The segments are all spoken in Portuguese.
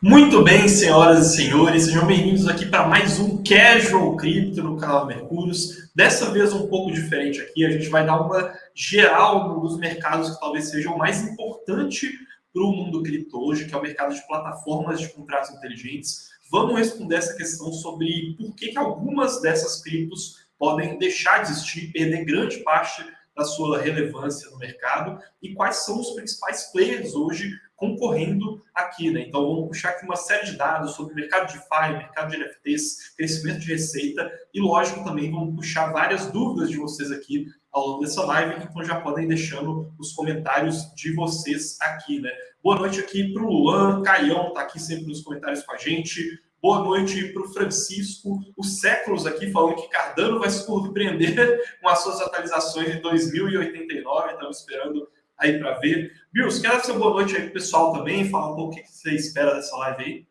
Muito bem, senhoras e senhores, sejam bem-vindos aqui para mais um Casual Crypto no canal Mercúrios. Dessa vez um pouco diferente aqui, a gente vai dar uma geral dos mercados que talvez sejam o mais importante para o mundo cripto hoje, que é o mercado de plataformas de contratos inteligentes. Vamos responder essa questão sobre por que algumas dessas criptos podem deixar de existir, perder grande parte da sua relevância no mercado e quais são os principais players hoje concorrendo aqui, né? Então vamos puxar aqui uma série de dados sobre o mercado de DeFi, mercado de NFTs, crescimento de receita e, lógico, também vamos puxar várias dúvidas de vocês aqui ao longo dessa live, então já podem ir deixando os comentários de vocês aqui, né? Boa noite aqui para o Luan, Caião tá aqui sempre nos comentários com a gente. Boa noite para o Francisco, o Séculos aqui falando que Cardano vai se surpreender com as suas atualizações em 2089, estamos esperando aí para ver. Bills, quero dar seu boa noite aí pro pessoal também, falar um pouco o que você espera dessa live aí.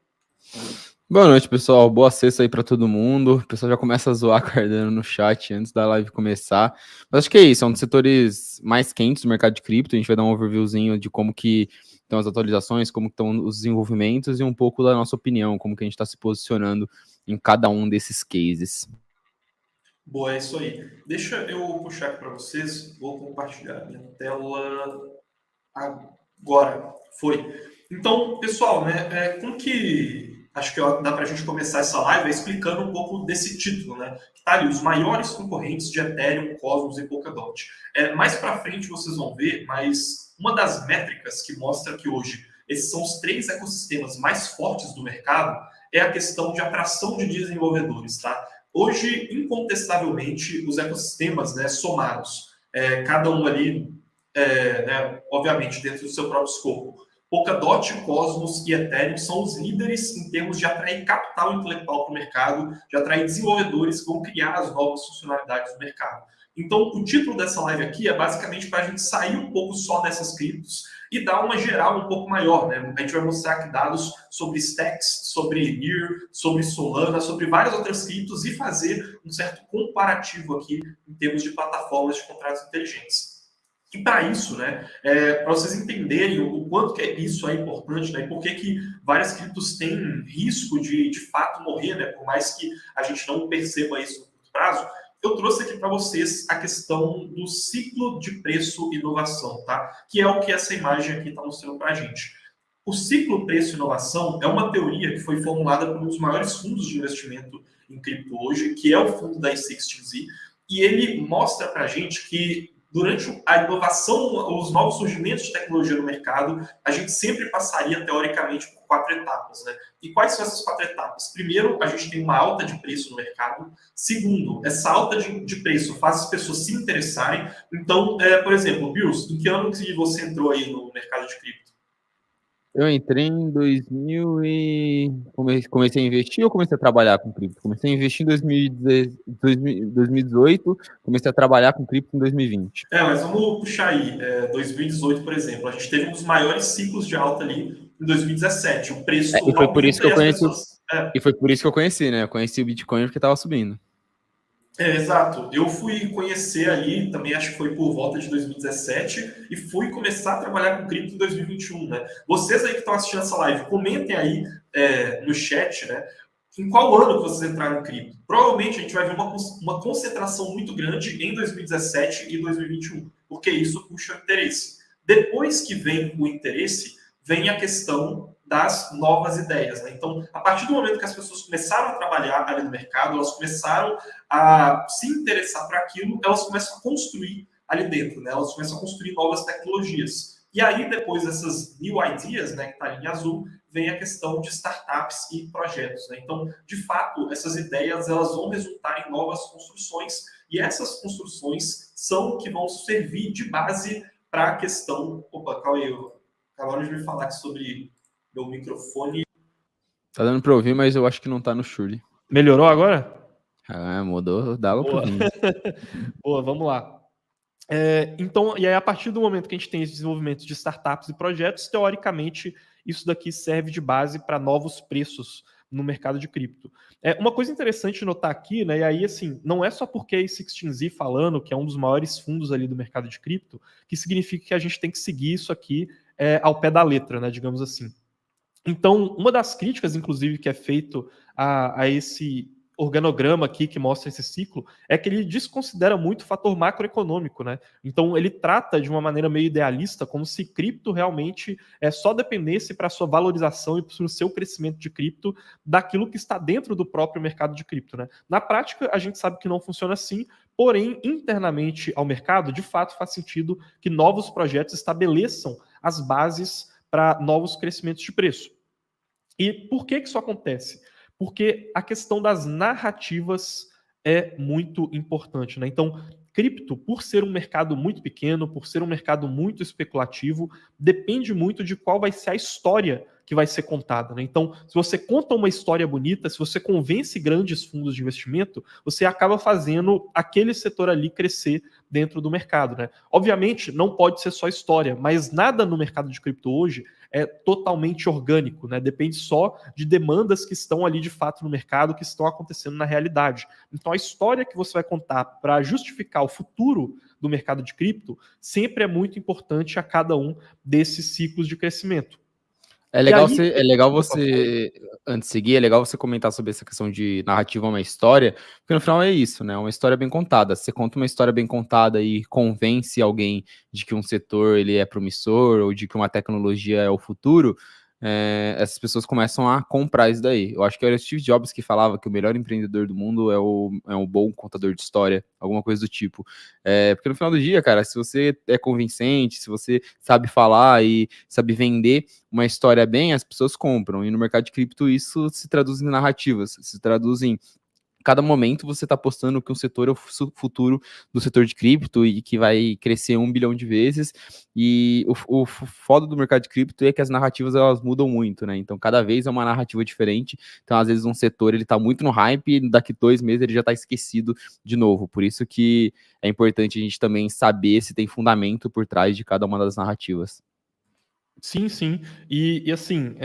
Boa noite, pessoal. Boa sexta aí para todo mundo. O pessoal já começa a zoar Cardano no chat antes da live começar. Mas acho que é isso, é um dos setores mais quentes do mercado de cripto. A gente vai dar um overviewzinho de como que estão as atualizações, como estão os desenvolvimentos e um pouco da nossa opinião, como que a gente está se posicionando em cada um desses cases. Boa, é isso aí. Deixa eu puxar aqui para vocês. Vou compartilhar minha tela agora. Foi. Então, pessoal, né, como que acho que dá para a gente começar essa live explicando um pouco desse título, né? Que tá ali, os maiores concorrentes de Ethereum, Cosmos e Polkadot. Mais para frente vocês vão ver, mas uma das métricas que mostra que hoje esses são os 3 ecossistemas mais fortes do mercado é a questão de atração de desenvolvedores, tá? Hoje, incontestavelmente, os ecossistemas, né, somados, cada um ali, né, obviamente, dentro do seu próprio escopo, Polkadot, Cosmos e Ethereum são os líderes em termos de atrair capital intelectual para o mercado, de atrair desenvolvedores que vão criar as novas funcionalidades do mercado. Então, o título dessa live aqui é basicamente para a gente sair um pouco só dessas criptos e dar uma geral um pouco maior, né? A gente vai mostrar aqui dados sobre Stacks, sobre NEAR, sobre Solana, sobre várias outras criptos e fazer um certo comparativo aqui em termos de plataformas de contratos inteligentes. E para isso, né, para vocês entenderem o quanto que isso é importante, né, e por que várias criptos têm risco de fato morrer, né, por mais que a gente não perceba isso no curto prazo, eu trouxe aqui para vocês a questão do ciclo de preço e inovação, tá? Que é o que essa imagem aqui está mostrando para a gente. O ciclo preço-inovação é uma teoria que foi formulada por um dos maiores fundos de investimento em cripto hoje, que é o fundo da A16Z, e ele mostra para a gente que durante a inovação, os novos surgimentos de tecnologia no mercado, a gente sempre passaria, teoricamente, por 4 etapas, né? E quais são essas 4 etapas? Primeiro, a gente tem uma alta de preço no mercado. Segundo, essa alta de preço faz as pessoas se interessarem. Então, por exemplo, Bills, em que ano que você entrou aí no mercado de cripto? Eu entrei em 2000 e comecei a investir ou comecei a trabalhar com cripto? Comecei a investir em 2018, comecei a trabalhar com cripto em 2020. Mas vamos puxar aí, 2018, por exemplo. A gente teve um dos maiores ciclos de alta ali em 2017. O preço E foi por isso que aumenta eu e as conheci, pessoas... e foi por isso que eu conheci, né? Eu conheci o Bitcoin porque estava subindo. Exato. Eu fui conhecer ali, também acho que foi por volta de 2017, e fui começar a trabalhar com cripto em 2021, né? Vocês aí que estão assistindo essa live, comentem aí no chat, né? Em qual ano que vocês entraram em cripto? Provavelmente a gente vai ver uma concentração muito grande em 2017 e 2021, porque isso puxa interesse. Depois que vem o interesse, vem a questão das novas ideias, né? Então, a partir do momento que as pessoas começaram a trabalhar ali no mercado, elas começaram a se interessar para aquilo, elas começam a construir ali dentro, né? Elas começam a construir novas tecnologias. E aí, depois dessas new ideas, né, que está em azul, vem a questão de startups e projetos, né? Então, de fato, essas ideias elas vão resultar em novas construções, e essas construções são que vão servir de base para a questão... Opa, calma aí, acabaram de me falar aqui sobre meu microfone. Tá dando pra ouvir, mas eu acho que não tá no Shuri. Melhorou agora? Ah, mudou, dá lá pro Boa. Vini. Boa, vamos lá. Então, e aí a partir do momento que a gente tem esse desenvolvimento de startups e projetos, teoricamente, isso daqui serve de base para novos preços no mercado de cripto. Uma coisa interessante de notar aqui, né, e aí assim, não é só porque a A16Z falando, que é um dos maiores fundos ali do mercado de cripto, que significa que a gente tem que seguir isso aqui ao pé da letra, né, digamos assim. Então, uma das críticas, inclusive, que é feito a esse organograma aqui que mostra esse ciclo é que ele desconsidera muito o fator macroeconômico, né? Então, ele trata de uma maneira meio idealista, como se cripto realmente só dependesse para a sua valorização e para o seu crescimento de cripto daquilo que está dentro do próprio mercado de cripto, né? Na prática, a gente sabe que não funciona assim, porém, internamente ao mercado, de fato, faz sentido que novos projetos estabeleçam as bases para novos crescimentos de preço. E por que isso acontece? Porque a questão das narrativas é muito importante, né? Então, cripto, por ser um mercado muito pequeno, por ser um mercado muito especulativo, depende muito de qual vai ser a história que vai ser contada, né? Então, se você conta uma história bonita, se você convence grandes fundos de investimento, você acaba fazendo aquele setor ali crescer dentro do mercado, né? Obviamente, não pode ser só história, mas nada no mercado de cripto hoje é totalmente orgânico, né? Depende só de demandas que estão ali de fato no mercado, que estão acontecendo na realidade. Então, a história que você vai contar para justificar o futuro do mercado de cripto sempre é muito importante a cada um desses ciclos de crescimento. É legal você, antes de seguir, é legal você comentar sobre essa questão de narrativa uma história, porque no final é isso, né? Uma história bem contada. Você conta uma história bem contada e convence alguém de que um setor ele é promissor ou de que uma tecnologia é o futuro, essas pessoas começam a comprar isso daí. Eu acho que era o Steve Jobs que falava que o melhor empreendedor do mundo é um bom contador de história, alguma coisa do tipo. Porque no final do dia, cara, se você é convincente, se você sabe falar e sabe vender uma história bem, as pessoas compram. E no mercado de cripto isso se traduz em narrativas, se traduz em cada momento você está apostando que um setor é o futuro do setor de cripto e que vai crescer 1 bilhão de vezes. E o foda do mercado de cripto é que as narrativas elas mudam muito, né? Então cada vez é uma narrativa diferente. Então às vezes um setor ele está muito no hype e daqui 2 meses ele já está esquecido de novo. Por isso que é importante a gente também saber se tem fundamento por trás de cada uma das narrativas. Sim, sim. E assim,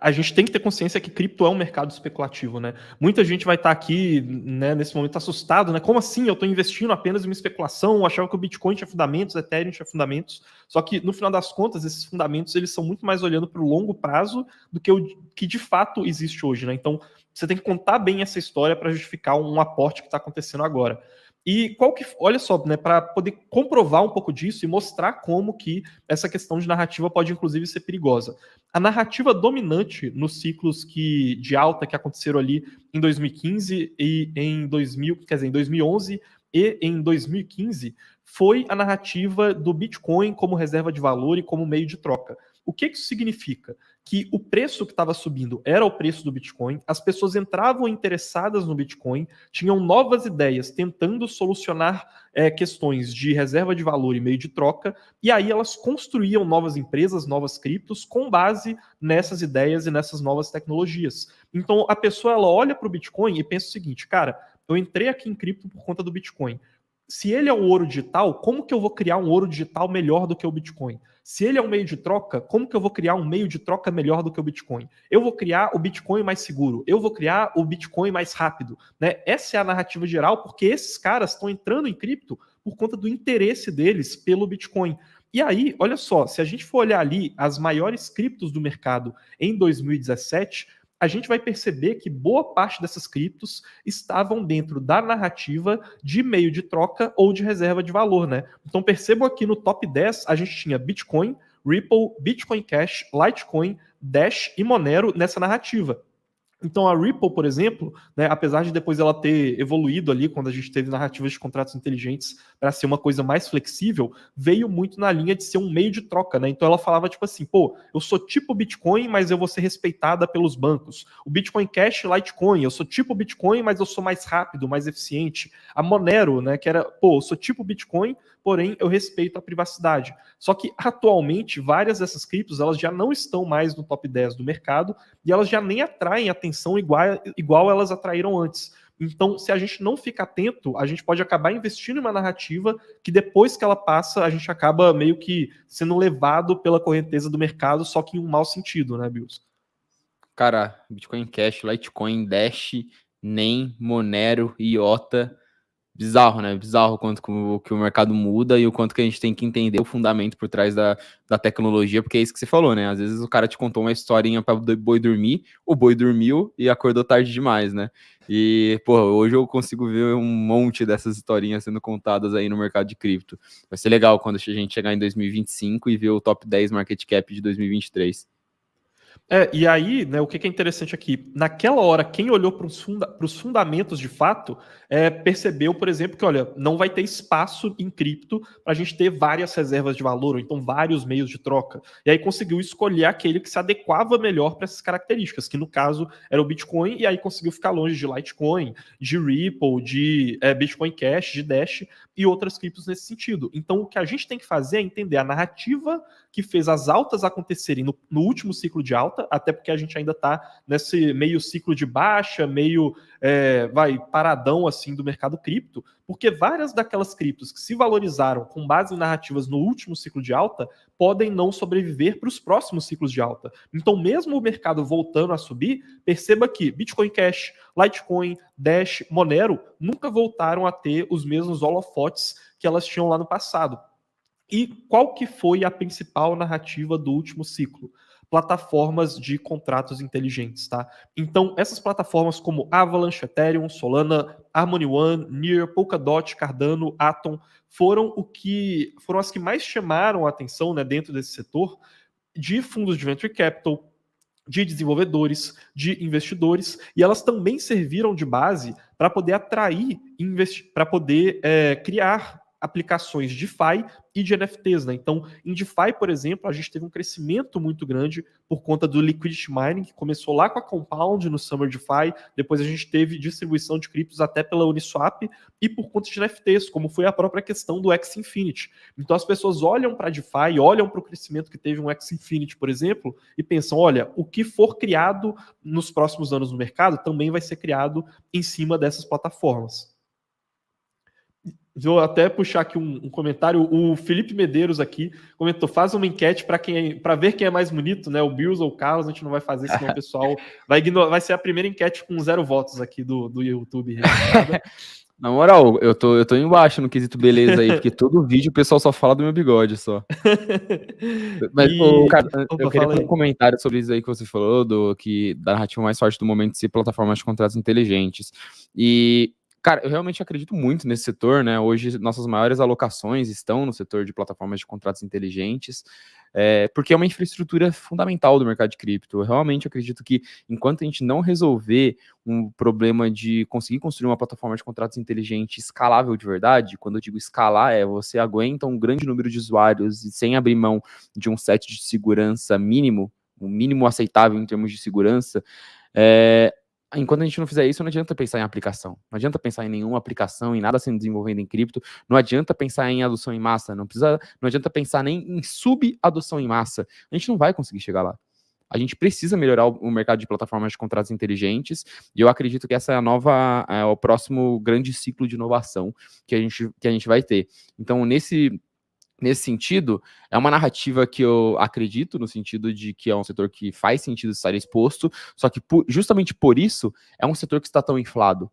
a gente tem que ter consciência que cripto é um mercado especulativo, né? Muita gente vai estar aqui, né, nesse momento assustado, né? Como assim? Eu estou investindo apenas em uma especulação, eu achava que o Bitcoin tinha fundamentos, Ethereum tinha fundamentos. Só que, no final das contas, esses fundamentos eles são muito mais olhando para o longo prazo do que o que de fato existe hoje, né? Então, você tem que contar bem essa história para justificar um aporte que está acontecendo agora. E olha só, né, para poder comprovar um pouco disso e mostrar como que essa questão de narrativa pode inclusive ser perigosa. A narrativa dominante nos ciclos de alta que aconteceram ali em 2015 e em 2011 e em 2015 foi a narrativa do Bitcoin como reserva de valor e como meio de troca. O que isso significa? Que o preço que estava subindo era o preço do Bitcoin, as pessoas entravam interessadas no Bitcoin, tinham novas ideias tentando solucionar questões de reserva de valor e meio de troca, e aí elas construíam novas empresas, novas criptos, com base nessas ideias e nessas novas tecnologias. Então a pessoa ela olha para o Bitcoin e pensa o seguinte, cara, eu entrei aqui em cripto por conta do Bitcoin. Se ele é o ouro digital, como que eu vou criar um ouro digital melhor do que o Bitcoin? Se ele é um meio de troca, como que eu vou criar um meio de troca melhor do que o Bitcoin? Eu vou criar o Bitcoin mais seguro, eu vou criar o Bitcoin mais rápido, né? Essa é a narrativa geral, porque esses caras estão entrando em cripto por conta do interesse deles pelo Bitcoin. E aí, olha só, se a gente for olhar ali as maiores criptos do mercado em 2017, a gente vai perceber que boa parte dessas criptos estavam dentro da narrativa de meio de troca ou de reserva de valor, né? Então percebam aqui no top 10, a gente tinha Bitcoin, Ripple, Bitcoin Cash, Litecoin, Dash e Monero nessa narrativa. Então a Ripple, por exemplo, né, apesar de depois ela ter evoluído ali quando a gente teve narrativas de contratos inteligentes para ser uma coisa mais flexível, veio muito na linha de ser um meio de troca, né? Então ela falava tipo assim, pô, eu sou tipo Bitcoin, mas eu vou ser respeitada pelos bancos. O Bitcoin Cash, Litecoin, eu sou tipo Bitcoin, mas eu sou mais rápido, mais eficiente. A Monero, né, que era, pô, eu sou tipo Bitcoin, porém eu respeito a privacidade. Só que atualmente várias dessas criptos, elas já não estão mais no top 10 do mercado e elas já nem atraem atenção igual elas atraíram antes. Então, se a gente não fica atento, a gente pode acabar investindo em uma narrativa que depois que ela passa, a gente acaba meio que sendo levado pela correnteza do mercado, só que em um mau sentido, né, Bills? Cara, Bitcoin Cash, Litecoin, Dash, NEM, Monero, IOTA. Bizarro, né? Bizarro o quanto que o mercado muda e o quanto que a gente tem que entender o fundamento por trás da tecnologia, porque é isso que você falou, né? Às vezes o cara te contou uma historinha para o boi dormir, o boi dormiu e acordou tarde demais, né? E, pô, hoje eu consigo ver um monte dessas historinhas sendo contadas aí no mercado de cripto. Vai ser legal quando a gente chegar em 2025 e ver o top 10 market cap de 2023. E aí, né, o que é interessante aqui? Naquela hora, quem olhou para os fundamentos de fato, percebeu, por exemplo, que, olha, não vai ter espaço em cripto para a gente ter várias reservas de valor, ou então vários meios de troca. E aí conseguiu escolher aquele que se adequava melhor para essas características, que no caso era o Bitcoin, e aí conseguiu ficar longe de Litecoin, de Ripple, de Bitcoin Cash, de Dash e outras criptos nesse sentido. Então, o que a gente tem que fazer é entender a narrativa que fez as altas acontecerem no último ciclo de alta, até porque a gente ainda está nesse meio ciclo de baixa, meio paradão assim do mercado cripto, porque várias daquelas criptos que se valorizaram com base em narrativas no último ciclo de alta podem não sobreviver para os próximos ciclos de alta. Então, mesmo o mercado voltando a subir, perceba que Bitcoin Cash, Litecoin, Dash, Monero nunca voltaram a ter os mesmos holofotes que elas tinham lá no passado. E qual que foi a principal narrativa do último ciclo? Plataformas de contratos inteligentes, tá? Então, essas plataformas como Avalanche, Ethereum, Solana, Harmony One, Near, Polkadot, Cardano, Atom, foram as que mais chamaram a atenção, né, dentro desse setor de fundos de venture capital, de desenvolvedores, de investidores, e elas também serviram de base para poder atrair, para poder criar aplicações de DeFi e de NFTs, né? Então, em DeFi, por exemplo, a gente teve um crescimento muito grande por conta do Liquidity Mining, que começou lá com a Compound no Summer DeFi, depois a gente teve distribuição de criptos até pela Uniswap, e por conta de NFTs, como foi a própria questão do X Infinity. Então, as pessoas olham para DeFi, olham para o crescimento que teve um X Infinity, por exemplo, e pensam, olha, o que for criado nos próximos anos no mercado também vai ser criado em cima dessas plataformas. Vou até puxar aqui um comentário. O Felipe Medeiros aqui comentou: faz uma enquete para ver quem é mais bonito, né? O Bills ou o Carlos. A gente não vai fazer, senão o pessoal vai ignorar. Vai ser a primeira enquete com 0 votos aqui do YouTube. Na moral, eu tô embaixo no quesito beleza aí, porque todo vídeo o pessoal só fala do meu bigode só. Mas, cara, eu queria fazer um comentário sobre isso aí que você falou, da narrativa mais forte do momento de ser plataformas de contratos inteligentes. E, cara, eu realmente acredito muito nesse setor, né? Hoje, nossas maiores alocações estão no setor de plataformas de contratos inteligentes, porque é uma infraestrutura fundamental do mercado de cripto. Eu realmente acredito que, enquanto a gente não resolver um problema de conseguir construir uma plataforma de contratos inteligentes escalável de verdade, quando eu digo escalar, você aguenta um grande número de usuários e sem abrir mão de um set de segurança mínimo, o mínimo aceitável em termos de segurança, enquanto a gente não fizer isso, não adianta pensar em aplicação. Não adianta pensar em nenhuma aplicação, em nada sendo desenvolvido em cripto. Não adianta pensar em adoção em massa. Não adianta pensar nem em subadoção em massa. A gente não vai conseguir chegar lá. A gente precisa melhorar o mercado de plataformas de contratos inteligentes, e eu acredito que essa é o próximo grande ciclo de inovação que a gente vai ter. Então, nesse sentido, é uma narrativa que eu acredito, no sentido de que é um setor que faz sentido estar exposto, só que justamente por isso é um setor que está tão inflado.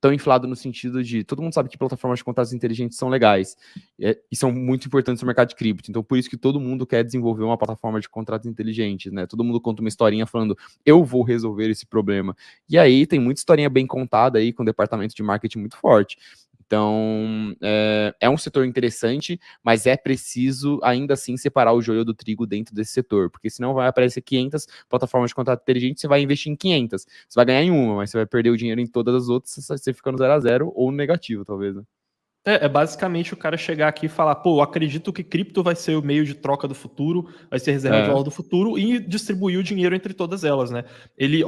Tão inflado no sentido de, todo mundo sabe que plataformas de contratos inteligentes são legais e são muito importantes no mercado de cripto, então por isso que todo mundo quer desenvolver uma plataforma de contratos inteligentes, né? Todo mundo conta uma historinha falando, eu vou resolver esse problema. E aí tem muita historinha bem contada aí, com um departamento de marketing muito forte. Então, é um setor interessante, mas é preciso, ainda assim, separar o joio do trigo dentro desse setor, porque senão vai aparecer 500 plataformas de contrato inteligente, você vai investir em 500. Você vai ganhar em uma, mas você vai perder o dinheiro em todas as outras, você fica no 0 a 0 ou no negativo, talvez, né? É basicamente o cara chegar aqui e falar, pô, eu acredito que cripto vai ser o meio de troca do futuro, vai ser reserva de valor do futuro e distribuir o dinheiro entre todas elas, né? Ele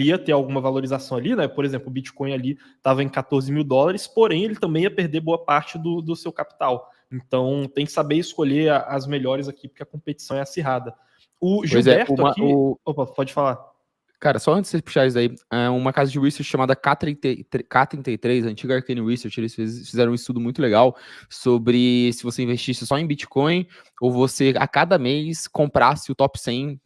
ia ter alguma valorização ali, né? Por exemplo, o Bitcoin ali estava em 14 mil dólares, porém ele também ia perder boa parte do seu capital. Então tem que saber escolher as melhores aqui, porque a competição é acirrada. O Gilberto Opa, pode falar. Cara, só antes de você puxar isso daí, uma casa de research chamada K33, a antiga Arcane Research, eles fizeram um estudo muito legal sobre se você investisse só em Bitcoin ou você, a cada mês, comprasse o top 100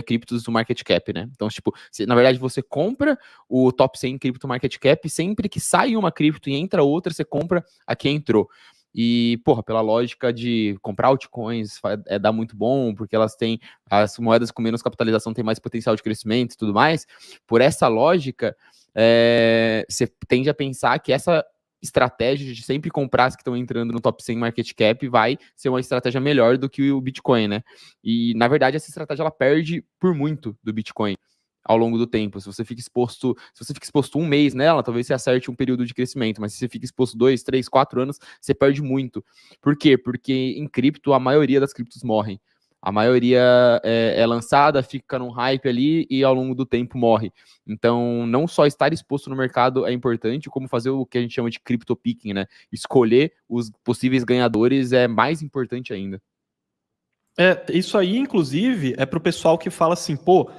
criptos do market cap, né? Então, tipo, na verdade, você compra o top 100 cripto market cap, sempre que sai uma cripto e entra outra, você compra a que entrou. E, porra, pela lógica de comprar altcoins dá muito bom, porque elas têm, as moedas com menos capitalização têm mais potencial de crescimento e tudo mais. Por essa lógica, você tende a pensar que essa estratégia de sempre comprar as que estão entrando no top 100 market cap vai ser uma estratégia melhor do que o Bitcoin, né? E, na verdade, essa estratégia ela perde por muito do Bitcoin ao longo do tempo. Se você fica exposto um mês nela, talvez você acerte um período de crescimento, mas se você fica exposto 2, 3, 4 anos, você perde muito. Por quê? Porque em cripto, a maioria das criptos morrem. A maioria é lançada, fica num hype ali e ao longo do tempo morre. Então, não só estar exposto no mercado é importante, como fazer o que a gente chama de crypto picking, né? Escolher os possíveis ganhadores é mais importante ainda. Isso aí, inclusive, é para o pessoal que fala assim, pô,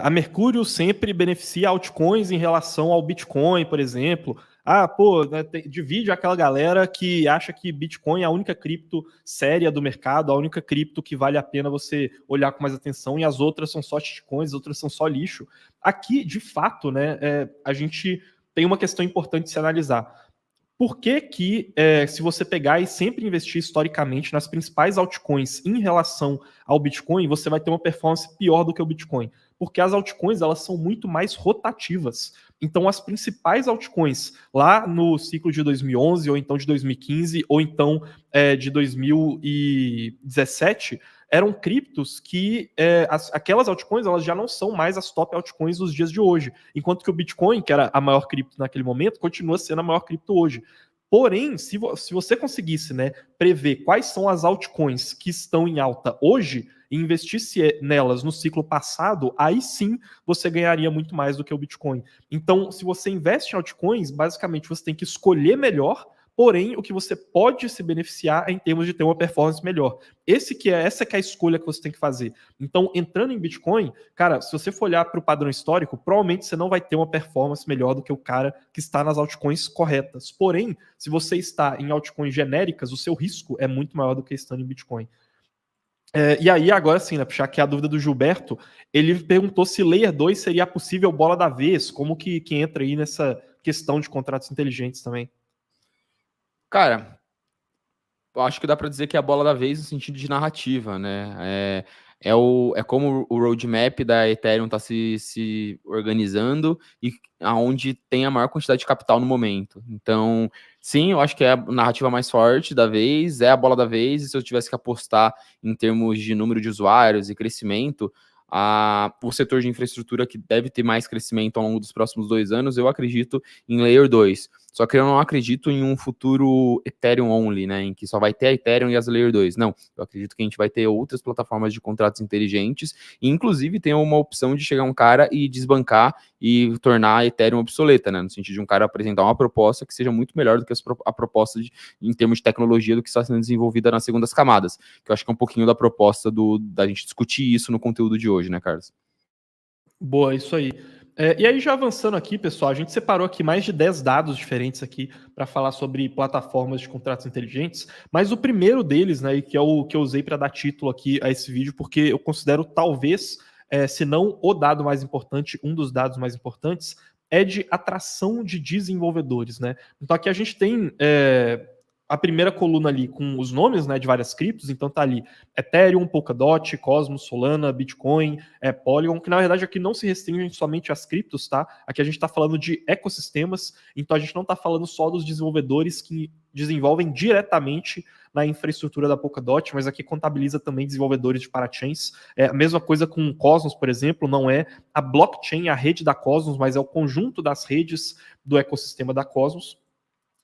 a Mercúrio sempre beneficia altcoins em relação ao Bitcoin, por exemplo. Ah, pô, né, divide aquela galera que acha que Bitcoin é a única cripto séria do mercado, a única cripto que vale a pena você olhar com mais atenção, e as outras são só shitcoins, as outras são só lixo. Aqui, de fato, né, a gente tem uma questão importante de se analisar. Por que se você pegar e sempre investir historicamente nas principais altcoins em relação ao Bitcoin, você vai ter uma performance pior do que o Bitcoin? Porque as altcoins, elas são muito mais rotativas. Então, as principais altcoins lá no ciclo de 2011, ou então de 2015, ou então de 2017, eram criptos que aquelas altcoins elas já não são mais as top altcoins dos dias de hoje. Enquanto que o Bitcoin, que era a maior cripto naquele momento, continua sendo a maior cripto hoje. Porém, se você conseguisse, né, prever quais são as altcoins que estão em alta hoje e investisse nelas no ciclo passado, aí sim você ganharia muito mais do que o Bitcoin. Então, se você investe em altcoins, basicamente você tem que escolher melhor. Porém, o que você pode se beneficiar é em termos de ter uma performance melhor. Essa que é a escolha que você tem que fazer. Então, entrando em Bitcoin, cara, se você for olhar para o padrão histórico, provavelmente você não vai ter uma performance melhor do que o cara que está nas altcoins corretas. Porém, se você está em altcoins genéricas, o seu risco é muito maior do que estando em Bitcoin. E aí, agora sim, né, puxar aqui a dúvida do Gilberto, ele perguntou se Layer 2 seria a possível bola da vez, como que entra aí nessa questão de contratos inteligentes também. Cara, eu acho que dá para dizer que é a bola da vez no sentido de narrativa, né? É como o roadmap da Ethereum está se organizando e aonde tem a maior quantidade de capital no momento. Então, sim, eu acho que é a narrativa mais forte da vez, é a bola da vez, e se eu tivesse que apostar em termos de número de usuários e crescimento, o setor de infraestrutura que deve ter mais crescimento ao longo dos próximos 2 anos, eu acredito em Layer 2. Só que eu não acredito em um futuro Ethereum only, né? Em que só vai ter a Ethereum e as Layer 2. Não, eu acredito que a gente vai ter outras plataformas de contratos inteligentes e, inclusive, tem uma opção de chegar um cara e desbancar e tornar a Ethereum obsoleta, né? No sentido de um cara apresentar uma proposta que seja muito melhor do que a proposta em termos de tecnologia do que está sendo desenvolvida nas segundas camadas. Que eu acho que é um pouquinho da proposta da gente discutir isso no conteúdo de hoje, né, Carlos? Boa, isso aí. E aí, já avançando aqui, pessoal, a gente separou aqui mais de 10 dados diferentes aqui para falar sobre plataformas de contratos inteligentes, mas o primeiro deles, né, que é o que eu usei para dar título aqui a esse vídeo, porque eu considero talvez, se não o dado mais importante, um dos dados mais importantes, é de atração de desenvolvedores, né? Então aqui a gente tem a primeira coluna ali com os nomes, né, de várias criptos, então tá ali Ethereum, Polkadot, Cosmos, Solana, Bitcoin, Polygon, que na verdade aqui não se restringem somente às criptos, tá? Aqui a gente está falando de ecossistemas, então a gente não está falando só dos desenvolvedores que desenvolvem diretamente na infraestrutura da Polkadot, mas aqui contabiliza também desenvolvedores de parachains. A mesma coisa com o Cosmos, por exemplo, não é a blockchain, a rede da Cosmos, mas é o conjunto das redes do ecossistema da Cosmos.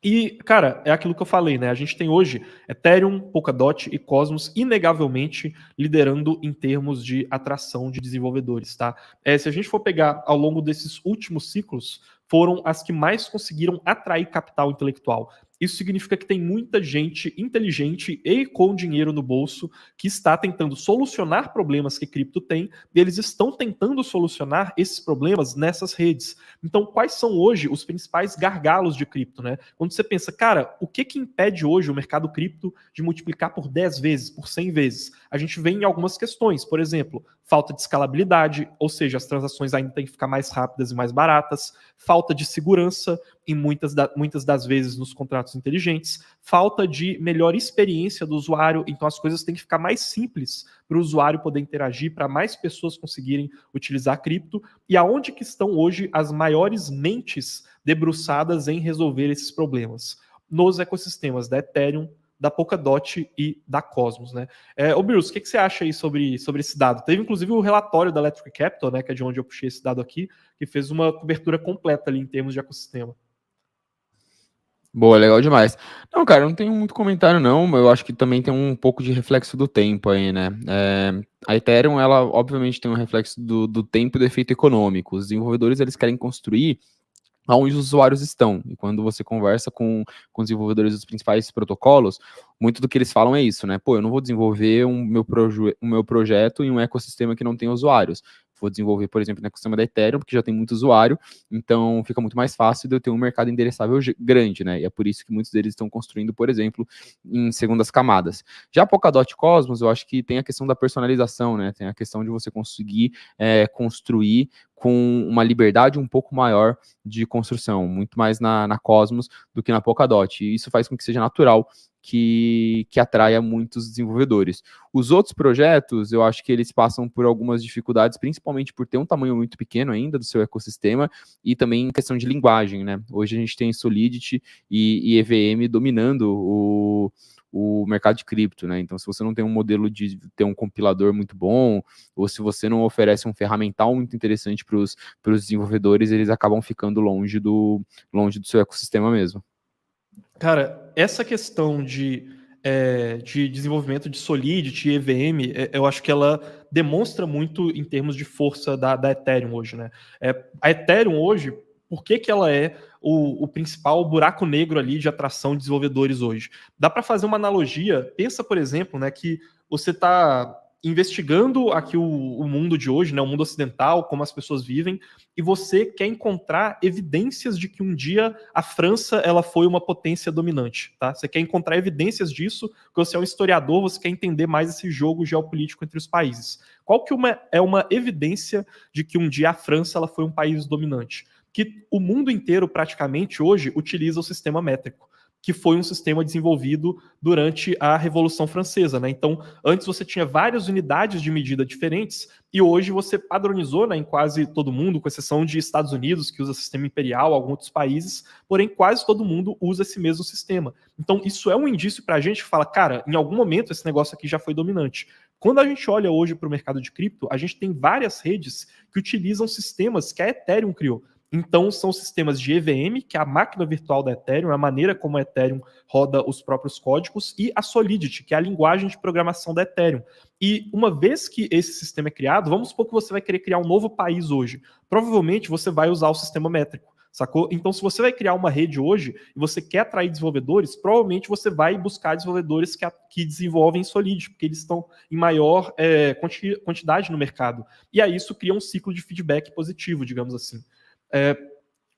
E, cara, é aquilo que eu falei, né? A gente tem hoje Ethereum, Polkadot e Cosmos inegavelmente liderando em termos de atração de desenvolvedores, tá? Se a gente for pegar ao longo desses últimos ciclos, foram as que mais conseguiram atrair capital intelectual. Isso significa que tem muita gente inteligente e com dinheiro no bolso que está tentando solucionar problemas que cripto tem, e eles estão tentando solucionar esses problemas nessas redes. Então, quais são hoje os principais gargalos de cripto, né? Quando você pensa, cara, o que impede hoje o mercado cripto de multiplicar por 10 vezes, por 100 vezes? A gente vê em algumas questões, por exemplo, falta de escalabilidade, ou seja, as transações ainda têm que ficar mais rápidas e mais baratas, falta de segurança em muitas das vezes nos contratos inteligentes, falta de melhor experiência do usuário, então as coisas têm que ficar mais simples para o usuário poder interagir, para mais pessoas conseguirem utilizar cripto, e aonde que estão hoje as maiores mentes debruçadas em resolver esses problemas? Nos ecossistemas da Ethereum, da Polkadot e da Cosmos, né? Ô Bruce, o que você acha aí sobre esse dado? Teve inclusive o relatório da Electric Capital, né, que é de onde eu puxei esse dado aqui, que fez uma cobertura completa ali em termos de ecossistema. Boa, legal demais. Não, cara, não tenho muito comentário não, mas eu acho que também tem um pouco de reflexo do tempo aí, né? A Ethereum, ela obviamente tem um reflexo do tempo e do efeito econômico. Os desenvolvedores, eles querem construir onde os usuários estão. E quando você conversa com os desenvolvedores dos principais protocolos, muito do que eles falam é isso, né? Pô, eu não vou desenvolver o meu projeto em um ecossistema que não tem usuários. Vou desenvolver, por exemplo, no ecossistema da Ethereum, porque já tem muito usuário, então fica muito mais fácil de eu ter um mercado endereçável grande, né? E é por isso que muitos deles estão construindo, por exemplo, em segundas camadas. Já a Polkadot e Cosmos, eu acho que tem a questão da personalização, né? Tem a questão de você conseguir construir com uma liberdade um pouco maior de construção, muito mais na Cosmos do que na Polkadot. E isso faz com que seja natural que atraia muitos desenvolvedores. Os outros projetos, eu acho que eles passam por algumas dificuldades, principalmente por ter um tamanho muito pequeno ainda do seu ecossistema e também em questão de linguagem, né? Hoje a gente tem Solidity e EVM dominando o mercado de cripto, né? Então, se você não tem um modelo de ter um compilador muito bom, ou se você não oferece um ferramental muito interessante para os desenvolvedores, eles acabam ficando longe do seu ecossistema mesmo. Cara, essa questão de desenvolvimento de Solidity e EVM, eu acho que ela demonstra muito em termos de força da Ethereum hoje, né? A Ethereum hoje, por que ela é o principal buraco negro ali de atração de desenvolvedores hoje? Dá para fazer uma analogia, pensa, por exemplo, né, que você está investigando aqui o mundo de hoje, né, o mundo ocidental, como as pessoas vivem, e você quer encontrar evidências de que um dia a França ela foi uma potência dominante, tá? Você quer encontrar evidências disso, porque você é um historiador, você quer entender mais esse jogo geopolítico entre os países. Qual que é uma evidência de que um dia a França ela foi um país dominante? Que o mundo inteiro praticamente hoje utiliza o sistema métrico, que foi um sistema desenvolvido durante a Revolução Francesa, né? Então, antes você tinha várias unidades de medida diferentes e hoje você padronizou, né, em quase todo mundo, com exceção de Estados Unidos, que usa sistema imperial, alguns outros países, porém quase todo mundo usa esse mesmo sistema. Então, isso é um indício para a gente que fala, cara, em algum momento esse negócio aqui já foi dominante. Quando a gente olha hoje para o mercado de cripto, a gente tem várias redes que utilizam sistemas que a Ethereum criou. Então, são sistemas de EVM, que é a máquina virtual da Ethereum, a maneira como a Ethereum roda os próprios códigos, e a Solidity, que é a linguagem de programação da Ethereum. E uma vez que esse sistema é criado, vamos supor que você vai querer criar um novo país hoje. Provavelmente você vai usar o sistema métrico, sacou? Então, se você vai criar uma rede hoje e você quer atrair desenvolvedores, provavelmente você vai buscar desenvolvedores que desenvolvem Solidity, porque eles estão em maior quantidade no mercado. E aí isso cria um ciclo de feedback positivo, digamos assim.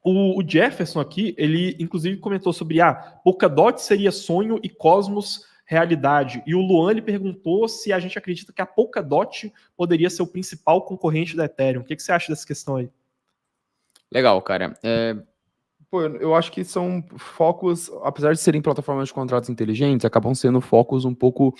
O Jefferson aqui, ele inclusive comentou sobre Polkadot seria sonho e Cosmos realidade. E o Luan ele perguntou se a gente acredita que a Polkadot poderia ser o principal concorrente da Ethereum. O que você acha dessa questão aí? Legal, cara. Pô, eu acho que são focos, apesar de serem plataformas de contratos inteligentes, acabam sendo focos um pouco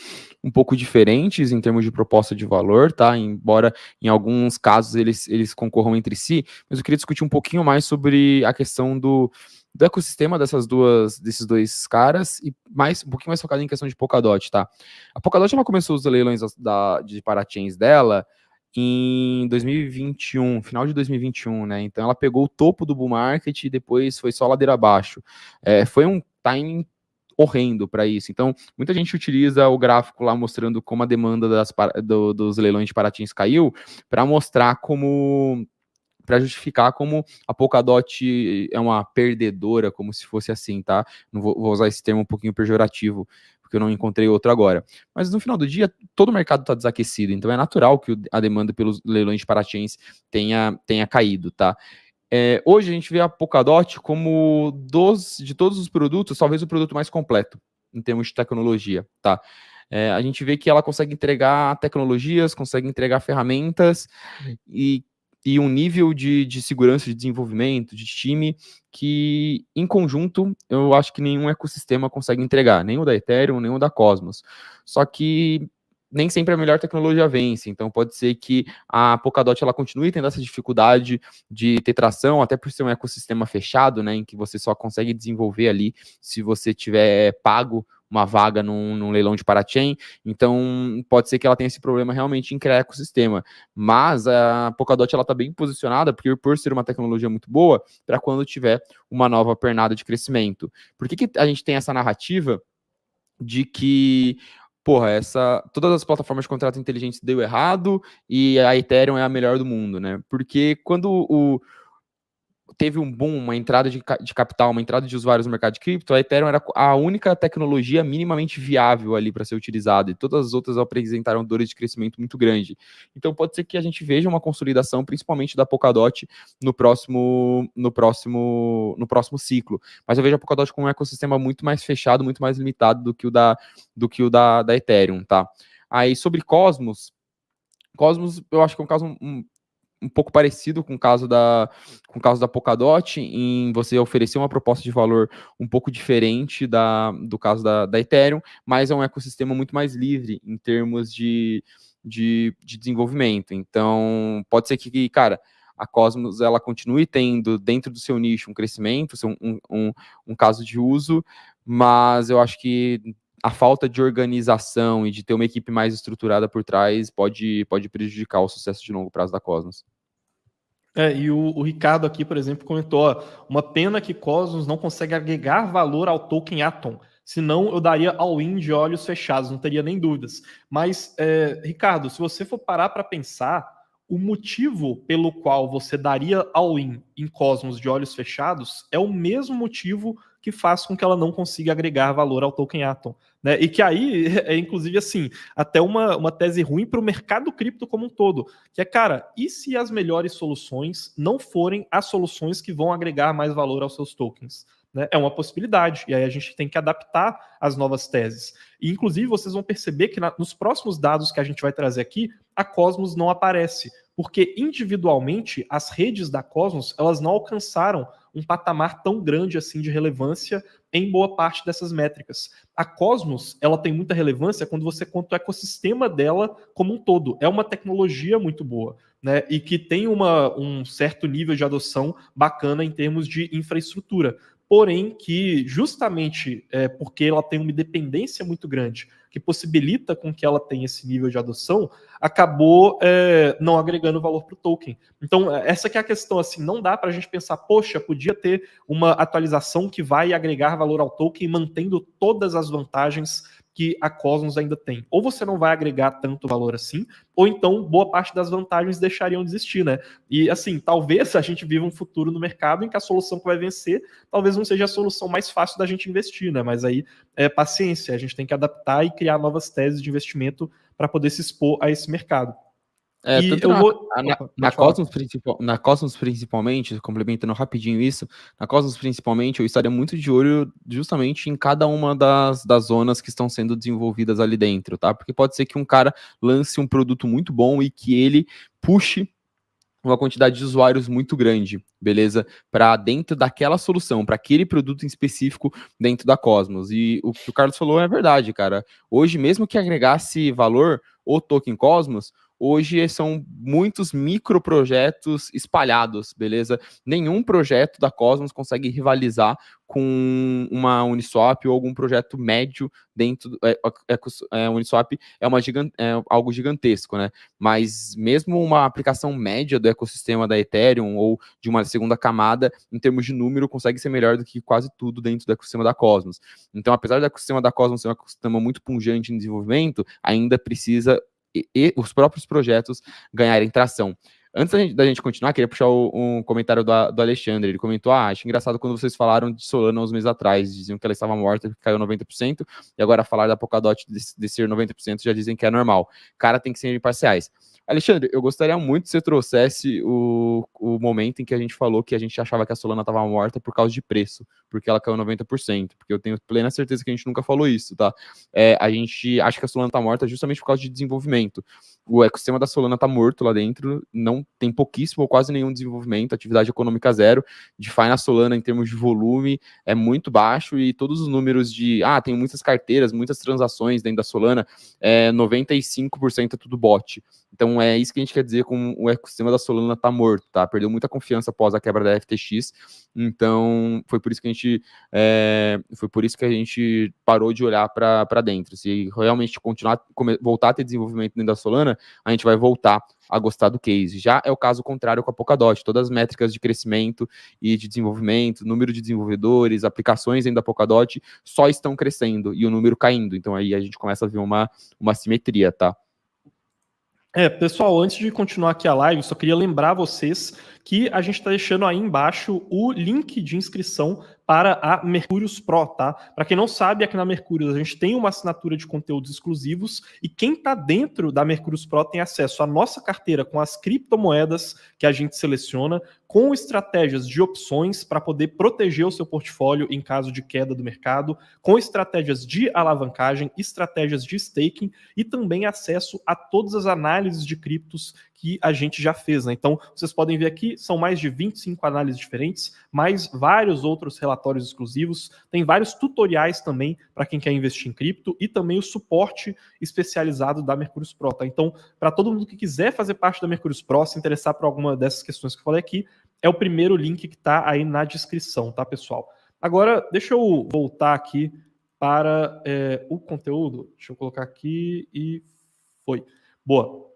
diferentes em termos de proposta de valor, tá? Embora em alguns casos eles concorram entre si, mas eu queria discutir um pouquinho mais sobre a questão do ecossistema desses dois caras e um pouquinho mais focado em questão de Polkadot, tá? A Polkadot ela começou os leilões de parachains dela em 2021, final de 2021, né? Então ela pegou o topo do bull market e depois foi só ladeira abaixo. Foi um timing horrendo para isso. Então, muita gente utiliza o gráfico lá mostrando como a demanda dos leilões de Paratins caiu para mostrar para justificar como a Polkadot é uma perdedora, como se fosse assim, tá? Não vou usar esse termo um pouquinho pejorativo, porque eu não encontrei outro agora. Mas no final do dia, todo o mercado está desaquecido, então é natural que a demanda pelos leilões de parachains tenha caído, tá? Hoje a gente vê a Polkadot como de todos os produtos, talvez o produto mais completo em termos de tecnologia, tá? A gente vê que ela consegue entregar tecnologias, consegue entregar ferramentas e um nível de segurança, de desenvolvimento, de time, que em conjunto eu acho que nenhum ecossistema consegue entregar, nem o da Ethereum, nem o da Cosmos. Só que nem sempre a melhor tecnologia vence, então pode ser que a Polkadot ela continue tendo essa dificuldade de ter tração, até por ser um ecossistema fechado, né, em que você só consegue desenvolver ali se você tiver pago uma vaga num leilão de parachain, então pode ser que ela tenha esse problema realmente em criar ecossistema, mas a Polkadot ela está bem posicionada por ser uma tecnologia muito boa para quando tiver uma nova pernada de crescimento. Por que a gente tem essa narrativa de que todas as plataformas de contratos inteligentes deu errado e a Ethereum é a melhor do mundo, né? Porque quando teve um boom, uma entrada de capital, uma entrada de usuários no mercado de cripto, a Ethereum era a única tecnologia minimamente viável ali para ser utilizada, e todas as outras apresentaram dores de crescimento muito grande. Então pode ser que a gente veja uma consolidação, principalmente da Polkadot, no próximo ciclo. Mas eu vejo a Polkadot como um ecossistema muito mais fechado, muito mais limitado do que o da Ethereum, tá? Aí sobre Cosmos eu acho que é um caso um pouco parecido com o caso da Polkadot, em você oferecer uma proposta de valor um pouco diferente do caso da Ethereum, mas é um ecossistema muito mais livre em termos de desenvolvimento. Então, pode ser que, cara, a Cosmos ela continue tendo dentro do seu nicho um crescimento, um caso de uso, mas eu acho que a falta de organização e de ter uma equipe mais estruturada por trás pode prejudicar o sucesso de longo prazo da Cosmos. E o Ricardo aqui, por exemplo, comentou, ó, uma pena que Cosmos não consegue agregar valor ao token Atom, senão eu daria all-in de olhos fechados, não teria nem dúvidas. Mas, Ricardo, se você for parar para pensar, o motivo pelo qual você daria all-in em Cosmos de olhos fechados é o mesmo motivo que faz com que ela não consiga agregar valor ao token Atom, né? E que aí inclusive, assim, até uma tese ruim para o mercado cripto como um todo, que é, cara, e se as melhores soluções não forem as soluções que vão agregar mais valor aos seus tokens? Né? É uma possibilidade, e aí a gente tem que adaptar as novas teses. E, inclusive, vocês vão perceber que nos próximos dados que a gente vai trazer aqui, a Cosmos não aparece, porque individualmente as redes da Cosmos elas não alcançaram um patamar tão grande assim de relevância em boa parte dessas métricas. A Cosmos ela tem muita relevância quando você conta o ecossistema dela como um todo. É uma tecnologia muito boa, né? E que tem um certo nível de adoção bacana em termos de infraestrutura. Porém, que justamente porque ela tem uma dependência muito grande, que possibilita com que ela tenha esse nível de adoção, acabou não agregando valor para o token. Então, essa que é a questão, assim, não dá para a gente pensar, poxa, podia ter uma atualização que vai agregar valor ao token, mantendo todas as vantagens que a Cosmos ainda tem. Ou você não vai agregar tanto valor assim, ou então boa parte das vantagens deixariam de existir, né? E assim, talvez a gente viva um futuro no mercado em que a solução que vai vencer talvez não seja a solução mais fácil da gente investir, né? Mas aí é paciência, a gente tem que adaptar e criar novas teses de investimento para poder se expor a esse mercado. Na Cosmos principalmente, complementando rapidinho isso, na Cosmos principalmente eu estaria muito de olho justamente em cada uma das zonas que estão sendo desenvolvidas ali dentro, tá? Porque pode ser que um cara lance um produto muito bom e que ele puxe uma quantidade de usuários muito grande, beleza? Para dentro daquela solução, para aquele produto em específico dentro da Cosmos. E o que o Carlos falou é verdade, cara. Hoje, mesmo que agregasse valor o token Cosmos, hoje são muitos microprojetos espalhados, beleza? Nenhum projeto da Cosmos consegue rivalizar com uma Uniswap ou algum projeto médio dentro do Uniswap é algo gigantesco, né? Mas mesmo uma aplicação média do ecossistema da Ethereum ou de uma segunda camada, em termos de número, consegue ser melhor do que quase tudo dentro do ecossistema da Cosmos. Então, apesar do ecossistema da Cosmos ser um ecossistema muito pungente em desenvolvimento, ainda precisa os próprios projetos ganharem tração. Antes da gente continuar, queria puxar um comentário do Alexandre. Ele comentou: acho engraçado quando vocês falaram de Solana uns meses atrás, diziam que ela estava morta, que caiu 90%, e agora falar da Polkadot descer 90% já dizem que é normal. Cara, tem que ser imparciais. Alexandre, eu gostaria muito que você trouxesse o momento em que a gente falou que a gente achava que a Solana estava morta por causa de preço, porque ela caiu 90%, porque eu tenho plena certeza que a gente nunca falou isso, tá? A gente acha que a Solana está morta justamente por causa de desenvolvimento. O ecossistema da Solana está morto lá dentro, não tem pouquíssimo ou quase nenhum desenvolvimento, atividade econômica zero, DeFi na Solana em termos de volume é muito baixo e todos os números de, tem muitas carteiras, muitas transações dentro da Solana, 95% é tudo bot. Então é isso que a gente quer dizer com o ecossistema da Solana tá morto, tá? Perdeu muita confiança após a quebra da FTX, então foi por isso que a gente parou de olhar para dentro. Se realmente voltar a ter desenvolvimento dentro da Solana, a gente vai voltar a gostar do case. Já é o caso contrário com a Polkadot. Todas as métricas de crescimento e de desenvolvimento, número de desenvolvedores, aplicações dentro da Polkadot só estão crescendo e o número caindo. Então aí a gente começa a ver uma simetria, tá? Pessoal, antes de continuar aqui a live, só queria lembrar vocês que a gente está deixando aí embaixo o link de inscrição para a Mercúrios Pro, tá? Para quem não sabe, aqui na Mercúrios a gente tem uma assinatura de conteúdos exclusivos e quem está dentro da Mercúrios Pro tem acesso à nossa carteira com as criptomoedas que a gente seleciona, com estratégias de opções para poder proteger o seu portfólio em caso de queda do mercado, com estratégias de alavancagem, estratégias de staking e também acesso a todas as análises de criptos que a gente já fez, né? Então, vocês podem ver aqui, são mais de 25 análises diferentes, mais vários outros relatórios exclusivos, tem vários tutoriais também para quem quer investir em cripto e também o suporte especializado da Mercúrios Pro, tá? Então, para todo mundo que quiser fazer parte da Mercúrios Pro, se interessar por alguma dessas questões que eu falei aqui, é o primeiro link que está aí na descrição, tá, pessoal? Agora, deixa eu voltar aqui para o conteúdo. Deixa eu colocar aqui e foi. Boa.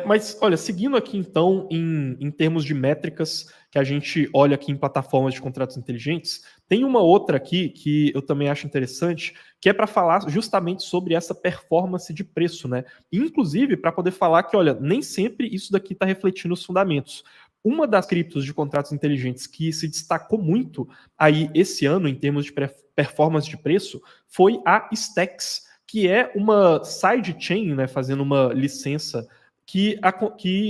Mas, olha, seguindo aqui, então, em termos de métricas que a gente olha aqui em plataformas de contratos inteligentes, tem uma outra aqui que eu também acho interessante, que é para falar justamente sobre essa performance de preço, né? Inclusive, para poder falar que, olha, nem sempre isso daqui está refletindo os fundamentos. Uma das criptos de contratos inteligentes que se destacou muito aí esse ano, em termos de performance de preço, foi a Stacks, que é uma sidechain, né, fazendo uma licença que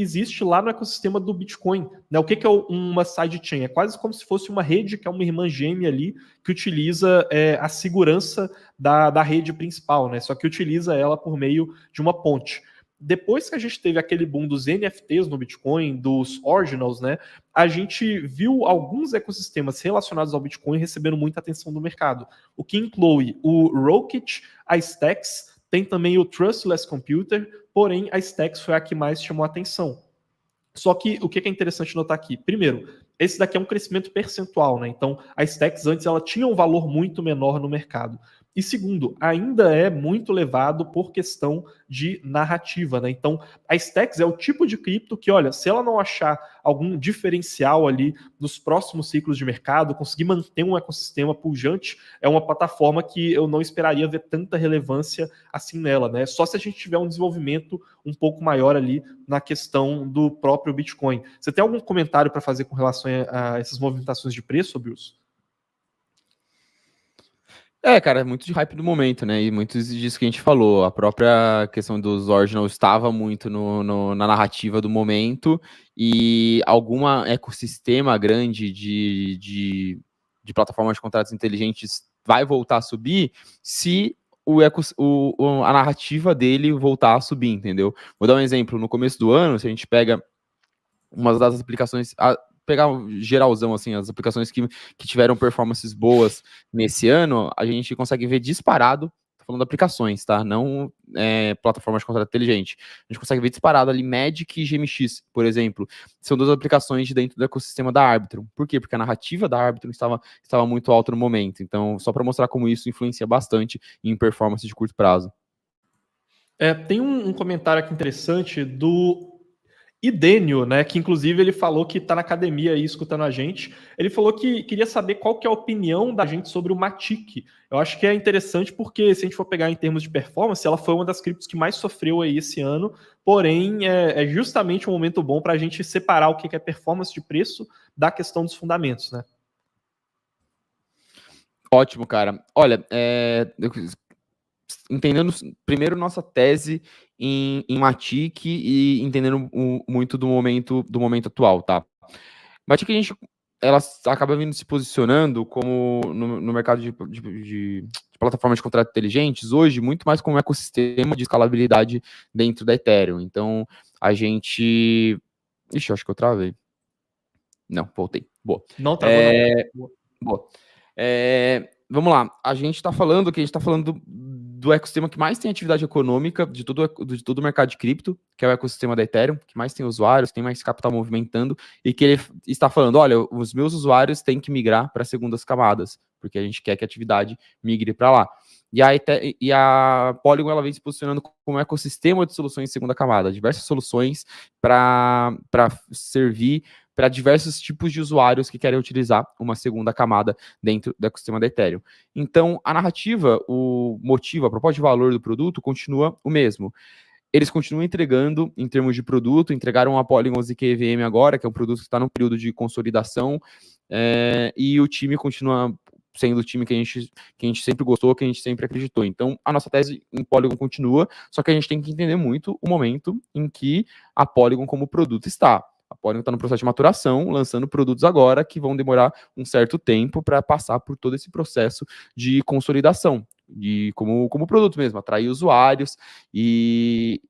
existe lá no ecossistema do Bitcoin. Né? O que é uma sidechain? É quase como se fosse uma rede, que é uma irmã gêmea ali, que utiliza a segurança da rede principal, né? Só que utiliza ela por meio de uma ponte. Depois que a gente teve aquele boom dos NFTs no Bitcoin, dos Ordinals, né, a gente viu alguns ecossistemas relacionados ao Bitcoin recebendo muita atenção do mercado. O que inclui o Rocket, a Stacks, tem também o Trustless Computer, porém a Stacks foi a que mais chamou a atenção. Só que o que é interessante notar aqui? Primeiro, esse daqui é um crescimento percentual, né? Então, a Stacks antes ela tinha um valor muito menor no mercado. E segundo, ainda é muito levado por questão de narrativa, né? Então, a Stacks é o tipo de cripto que, olha, se ela não achar algum diferencial ali nos próximos ciclos de mercado, conseguir manter um ecossistema pujante, é uma plataforma que eu não esperaria ver tanta relevância assim nela, né? Só se a gente tiver um desenvolvimento um pouco maior ali na questão do próprio Bitcoin. Você tem algum comentário para fazer com relação a essas movimentações de preço, Bills? Cara, é muito de hype do momento, né? E muito disso que a gente falou. A própria questão dos Ordinals estava muito na narrativa do momento e algum ecossistema grande de plataformas de contratos inteligentes vai voltar a subir se a narrativa dele voltar a subir, entendeu? Vou dar um exemplo. No começo do ano, se a gente pega uma das aplicações, pegar geralzão, assim, as aplicações que tiveram performances boas nesse ano, a gente consegue ver disparado, tô falando de aplicações, tá? Não plataformas de contrato inteligente. A gente consegue ver disparado ali Magic e GMX, por exemplo. São duas aplicações de dentro do ecossistema da Arbitrum. Por quê? Porque a narrativa da Arbitrum estava muito alta no momento. Então, só para mostrar como isso influencia bastante em performance de curto prazo. Tem um comentário aqui interessante do Idênio, né, que inclusive ele falou que está na academia aí escutando a gente. Ele falou que queria saber qual que é a opinião da gente sobre o Matic. Eu acho que é interessante porque, se a gente for pegar em termos de performance, ela foi uma das criptos que mais sofreu aí esse ano, porém é justamente um momento bom para a gente separar o que é performance de preço da questão dos fundamentos, né? Ótimo, cara. Olha, entendendo primeiro nossa tese em Matic e entendendo muito do momento atual, tá? Matic, ela acaba vindo se posicionando como no mercado de plataformas de contratos inteligentes hoje, muito mais como um ecossistema de escalabilidade dentro da Ethereum. Então, a gente... Ixi, eu acho que eu travei. Não, voltei. Boa. Não travou, não. Boa. Vamos lá. A gente está falando do ecossistema que mais tem atividade econômica de todo o mercado de cripto, que é o ecossistema da Ethereum, que mais tem usuários, tem mais capital movimentando, e que ele está falando, olha, os meus usuários têm que migrar para segundas camadas, porque a gente quer que a atividade migre para lá. E a Polygon, ela vem se posicionando como um ecossistema de soluções de segunda camada, diversas soluções para servir para diversos tipos de usuários que querem utilizar uma segunda camada dentro do ecossistema da Ethereum. Então, a narrativa, o motivo, a proposta de valor do produto continua o mesmo. Eles continuam entregando em termos de produto, entregaram a Polygon ZK EVM agora, que é um produto que está no período de consolidação, e o time continua sendo o time que a gente sempre gostou, que a gente sempre acreditou. Então, a nossa tese em Polygon continua, só que a gente tem que entender muito o momento em que a Polygon como produto está. A Polygon está no processo de maturação, lançando produtos agora que vão demorar um certo tempo para passar por todo esse processo de consolidação, como produto mesmo, atrair usuários e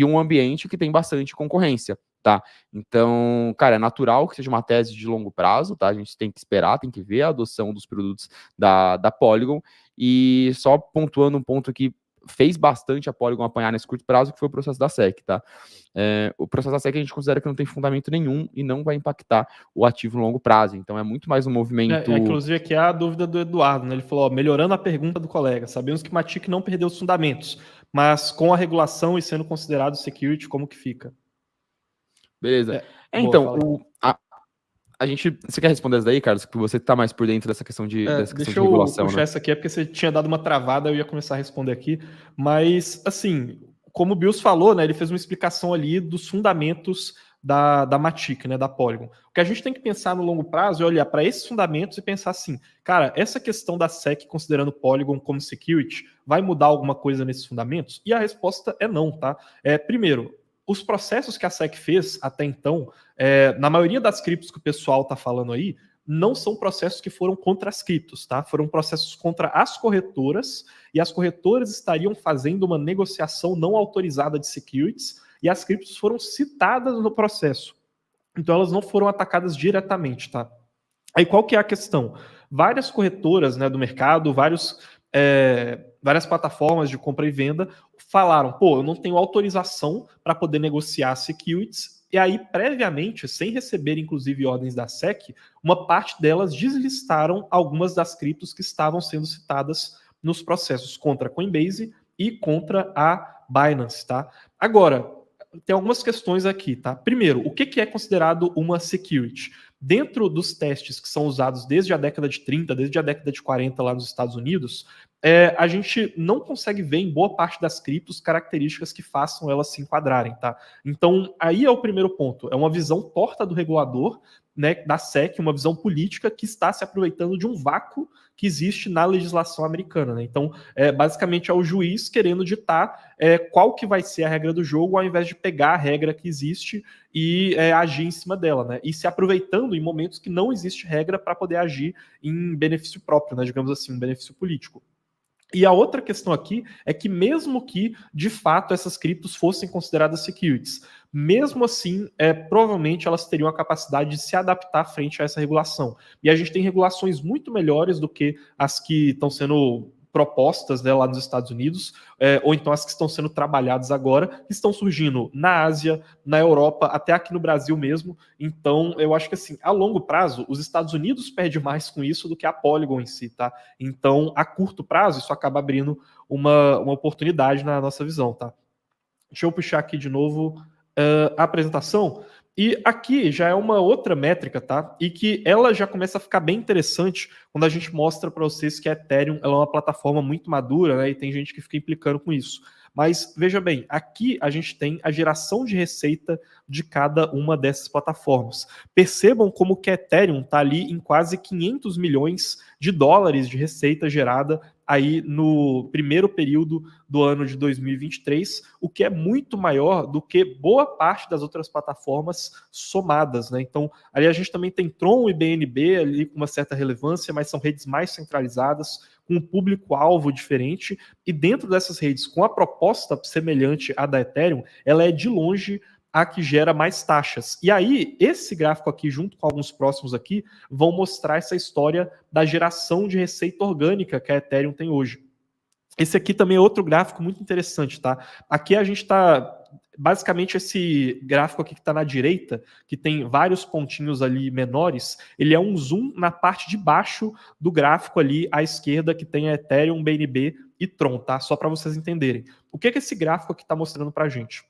um ambiente que tem bastante concorrência, tá? Então, cara, é natural que seja uma tese de longo prazo, tá? A gente tem que esperar, tem que ver a adoção dos produtos da Polygon, e só pontuando um ponto que fez bastante a Polygon apanhar nesse curto prazo, que foi o processo da SEC, tá? O processo da SEC a gente considera que não tem fundamento nenhum e não vai impactar o ativo no longo prazo, então é muito mais um movimento... Inclusive aqui é a dúvida do Eduardo, né? Ele falou, melhorando a pergunta do colega, sabemos que Matic não perdeu os fundamentos, mas com a regulação e sendo considerado security, como que fica? Beleza. Boa, a gente... Você quer responder isso daí, Carlos? Que você tá mais por dentro dessa questão de regulação, deixa eu puxar essa aqui, porque você tinha dado uma travada, eu ia começar a responder aqui. Mas, assim, como o Bills falou, né, ele fez uma explicação ali dos fundamentos da Matic, né, da Polygon. O que a gente tem que pensar no longo prazo é olhar para esses fundamentos e pensar assim, cara, essa questão da SEC considerando Polygon como security vai mudar alguma coisa nesses fundamentos? E a resposta é não, tá? Primeiro, os processos que a SEC fez até então, na maioria das criptos que o pessoal está falando aí, não são processos que foram contra as criptos, tá? Foram processos contra as corretoras, e as corretoras estariam fazendo uma negociação não autorizada de securities, e as criptos foram citadas no processo. Então elas não foram atacadas diretamente, tá? Aí qual que é a questão? Várias corretoras, né, do mercado, várias plataformas de compra e venda falaram, eu não tenho autorização para poder negociar securities, e aí, previamente, sem receber, inclusive, ordens da SEC, uma parte delas deslistaram algumas das criptos que estavam sendo citadas nos processos contra a Coinbase e contra a Binance, tá? Agora, tem algumas questões aqui, tá? Primeiro, o que é considerado uma security? Dentro dos testes que são usados desde a década de 30, desde a década de 40 lá nos Estados Unidos, a gente não consegue ver em boa parte das criptos características que façam elas se enquadrarem, tá? Então, aí é o primeiro ponto. É uma visão torta do regulador, né, da SEC, uma visão política que está se aproveitando de um vácuo que existe na legislação americana, né? Então, basicamente é o juiz querendo ditar qual que vai ser a regra do jogo, ao invés de pegar a regra que existe e agir em cima dela, né? E se aproveitando em momentos que não existe regra para poder agir em benefício próprio, né? Digamos assim, um benefício político. E a outra questão aqui é que mesmo que, de fato, essas criptos fossem consideradas securities, mesmo assim, provavelmente elas teriam a capacidade de se adaptar frente a essa regulação. E a gente tem regulações muito melhores do que as que estão sendo propostas, né, lá nos Estados Unidos, ou então as que estão sendo trabalhadas agora, que estão surgindo na Ásia, na Europa, até aqui no Brasil mesmo. Então, eu acho que assim, a longo prazo, os Estados Unidos perdem mais com isso do que a Polygon em si, tá? Então, a curto prazo, isso acaba abrindo uma oportunidade na nossa visão, tá? Deixa eu puxar aqui de novo a apresentação. E aqui já é uma outra métrica, tá? E que ela já começa a ficar bem interessante quando a gente mostra para vocês que a Ethereum ela é uma plataforma muito madura, né? E tem gente que fica implicando com isso. Mas veja bem, aqui a gente tem a geração de receita de cada uma dessas plataformas. Percebam como que a Ethereum está ali em quase 500 milhões de dólares de receita gerada aí no primeiro período do ano de 2023, o que é muito maior do que boa parte das outras plataformas somadas, né? Então, ali a gente também tem Tron e BNB ali com uma certa relevância, mas são redes mais centralizadas, com um público-alvo diferente, e dentro dessas redes, com a proposta semelhante à da Ethereum, ela é de longe a que gera mais taxas. E aí, esse gráfico aqui, junto com alguns próximos aqui, vão mostrar essa história da geração de receita orgânica que a Ethereum tem hoje. Esse aqui também é outro gráfico muito interessante, tá? Aqui a gente está... Basicamente, esse gráfico aqui que está na direita, que tem vários pontinhos ali menores, ele é um zoom na parte de baixo do gráfico ali à esquerda, que tem a Ethereum, BNB e Tron, tá? Só para vocês entenderem. O que esse gráfico aqui está mostrando para a gente?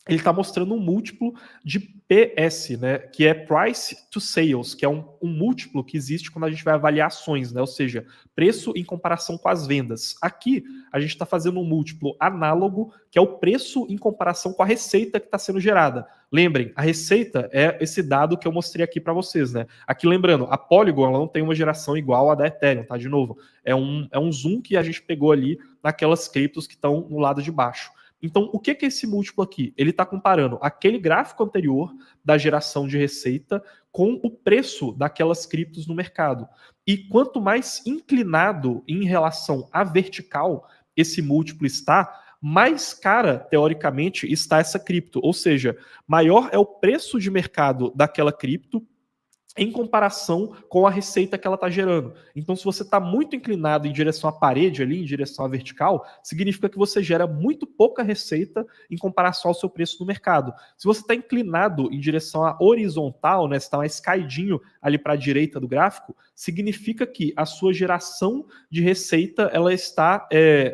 Ele está mostrando um múltiplo de PS, né, que é Price to Sales, que é um múltiplo que existe quando a gente vai avaliar ações, né, ou seja, preço em comparação com as vendas. Aqui, a gente está fazendo um múltiplo análogo, que é o preço em comparação com a receita que está sendo gerada. Lembrem, a receita é esse dado que eu mostrei aqui para vocês, né? Aqui, lembrando, a Polygon ela não tem uma geração igual à da Ethereum, tá? De novo, é um zoom que a gente pegou ali naquelas criptos que estão no lado de baixo. Então, o que é esse múltiplo aqui? Ele está comparando aquele gráfico anterior da geração de receita com o preço daquelas criptos no mercado. E quanto mais inclinado em relação à vertical esse múltiplo está, mais cara, teoricamente, está essa cripto. Ou seja, maior é o preço de mercado daquela cripto em comparação com a receita que ela está gerando. Então, se você está muito inclinado em direção à parede ali, em direção à vertical, significa que você gera muito pouca receita em comparação ao seu preço no mercado. Se você está inclinado em direção à horizontal, né, você está mais caidinho ali para a direita do gráfico, significa que a sua geração de receita ela está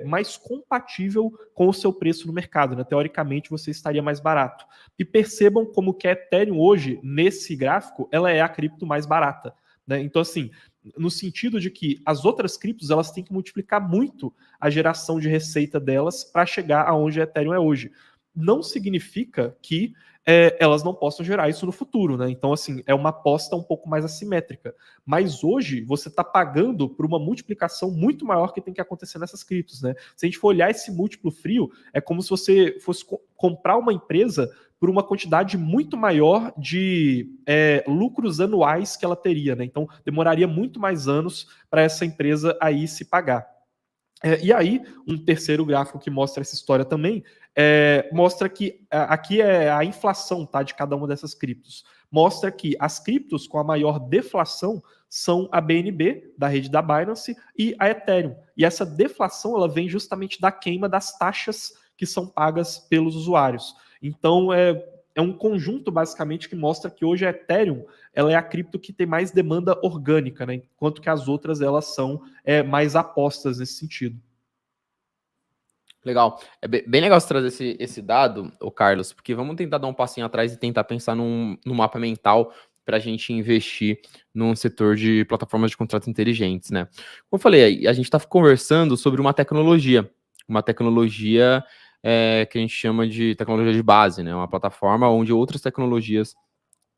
mais compatível com o seu preço no mercado, né? Teoricamente, você estaria mais barato. E percebam como que a Ethereum hoje, nesse gráfico, ela é a cripto mais barata, né? Então, assim, no sentido de que as outras criptos, elas têm que multiplicar muito a geração de receita delas para chegar aonde a Ethereum é hoje. Não significa que elas não possam gerar isso no futuro, né? Então, assim, é uma aposta um pouco mais assimétrica. Mas hoje, você está pagando por uma multiplicação muito maior que tem que acontecer nessas criptos, né? Se a gente for olhar esse múltiplo frio, é como se você fosse comprar uma empresa por uma quantidade muito maior de lucros anuais que ela teria, né? Então, demoraria muito mais anos para essa empresa aí se pagar. E aí, um terceiro gráfico que mostra essa história também, mostra que aqui é a inflação, tá, de cada uma dessas criptos. Mostra que as criptos com a maior deflação são a BNB, da rede da Binance, e a Ethereum. E essa deflação ela vem justamente da queima das taxas que são pagas pelos usuários. Então, é um conjunto, basicamente, que mostra que hoje a Ethereum ela é a cripto que tem mais demanda orgânica, né? Enquanto que as outras elas são mais apostas nesse sentido. Legal. É bem legal você trazer esse dado, o Carlos, porque vamos tentar dar um passinho atrás e tentar pensar num mapa mental para a gente investir num setor de plataformas de contratos inteligentes, né? Como eu falei, a gente está conversando sobre uma tecnologia que a gente chama de tecnologia de base, né? Uma plataforma onde outras tecnologias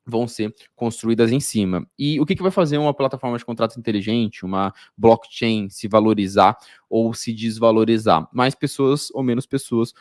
vão ser construídas em cima. E o que vai fazer uma plataforma de contrato inteligente, uma blockchain, se valorizar ou se desvalorizar? Mais pessoas ou menos pessoas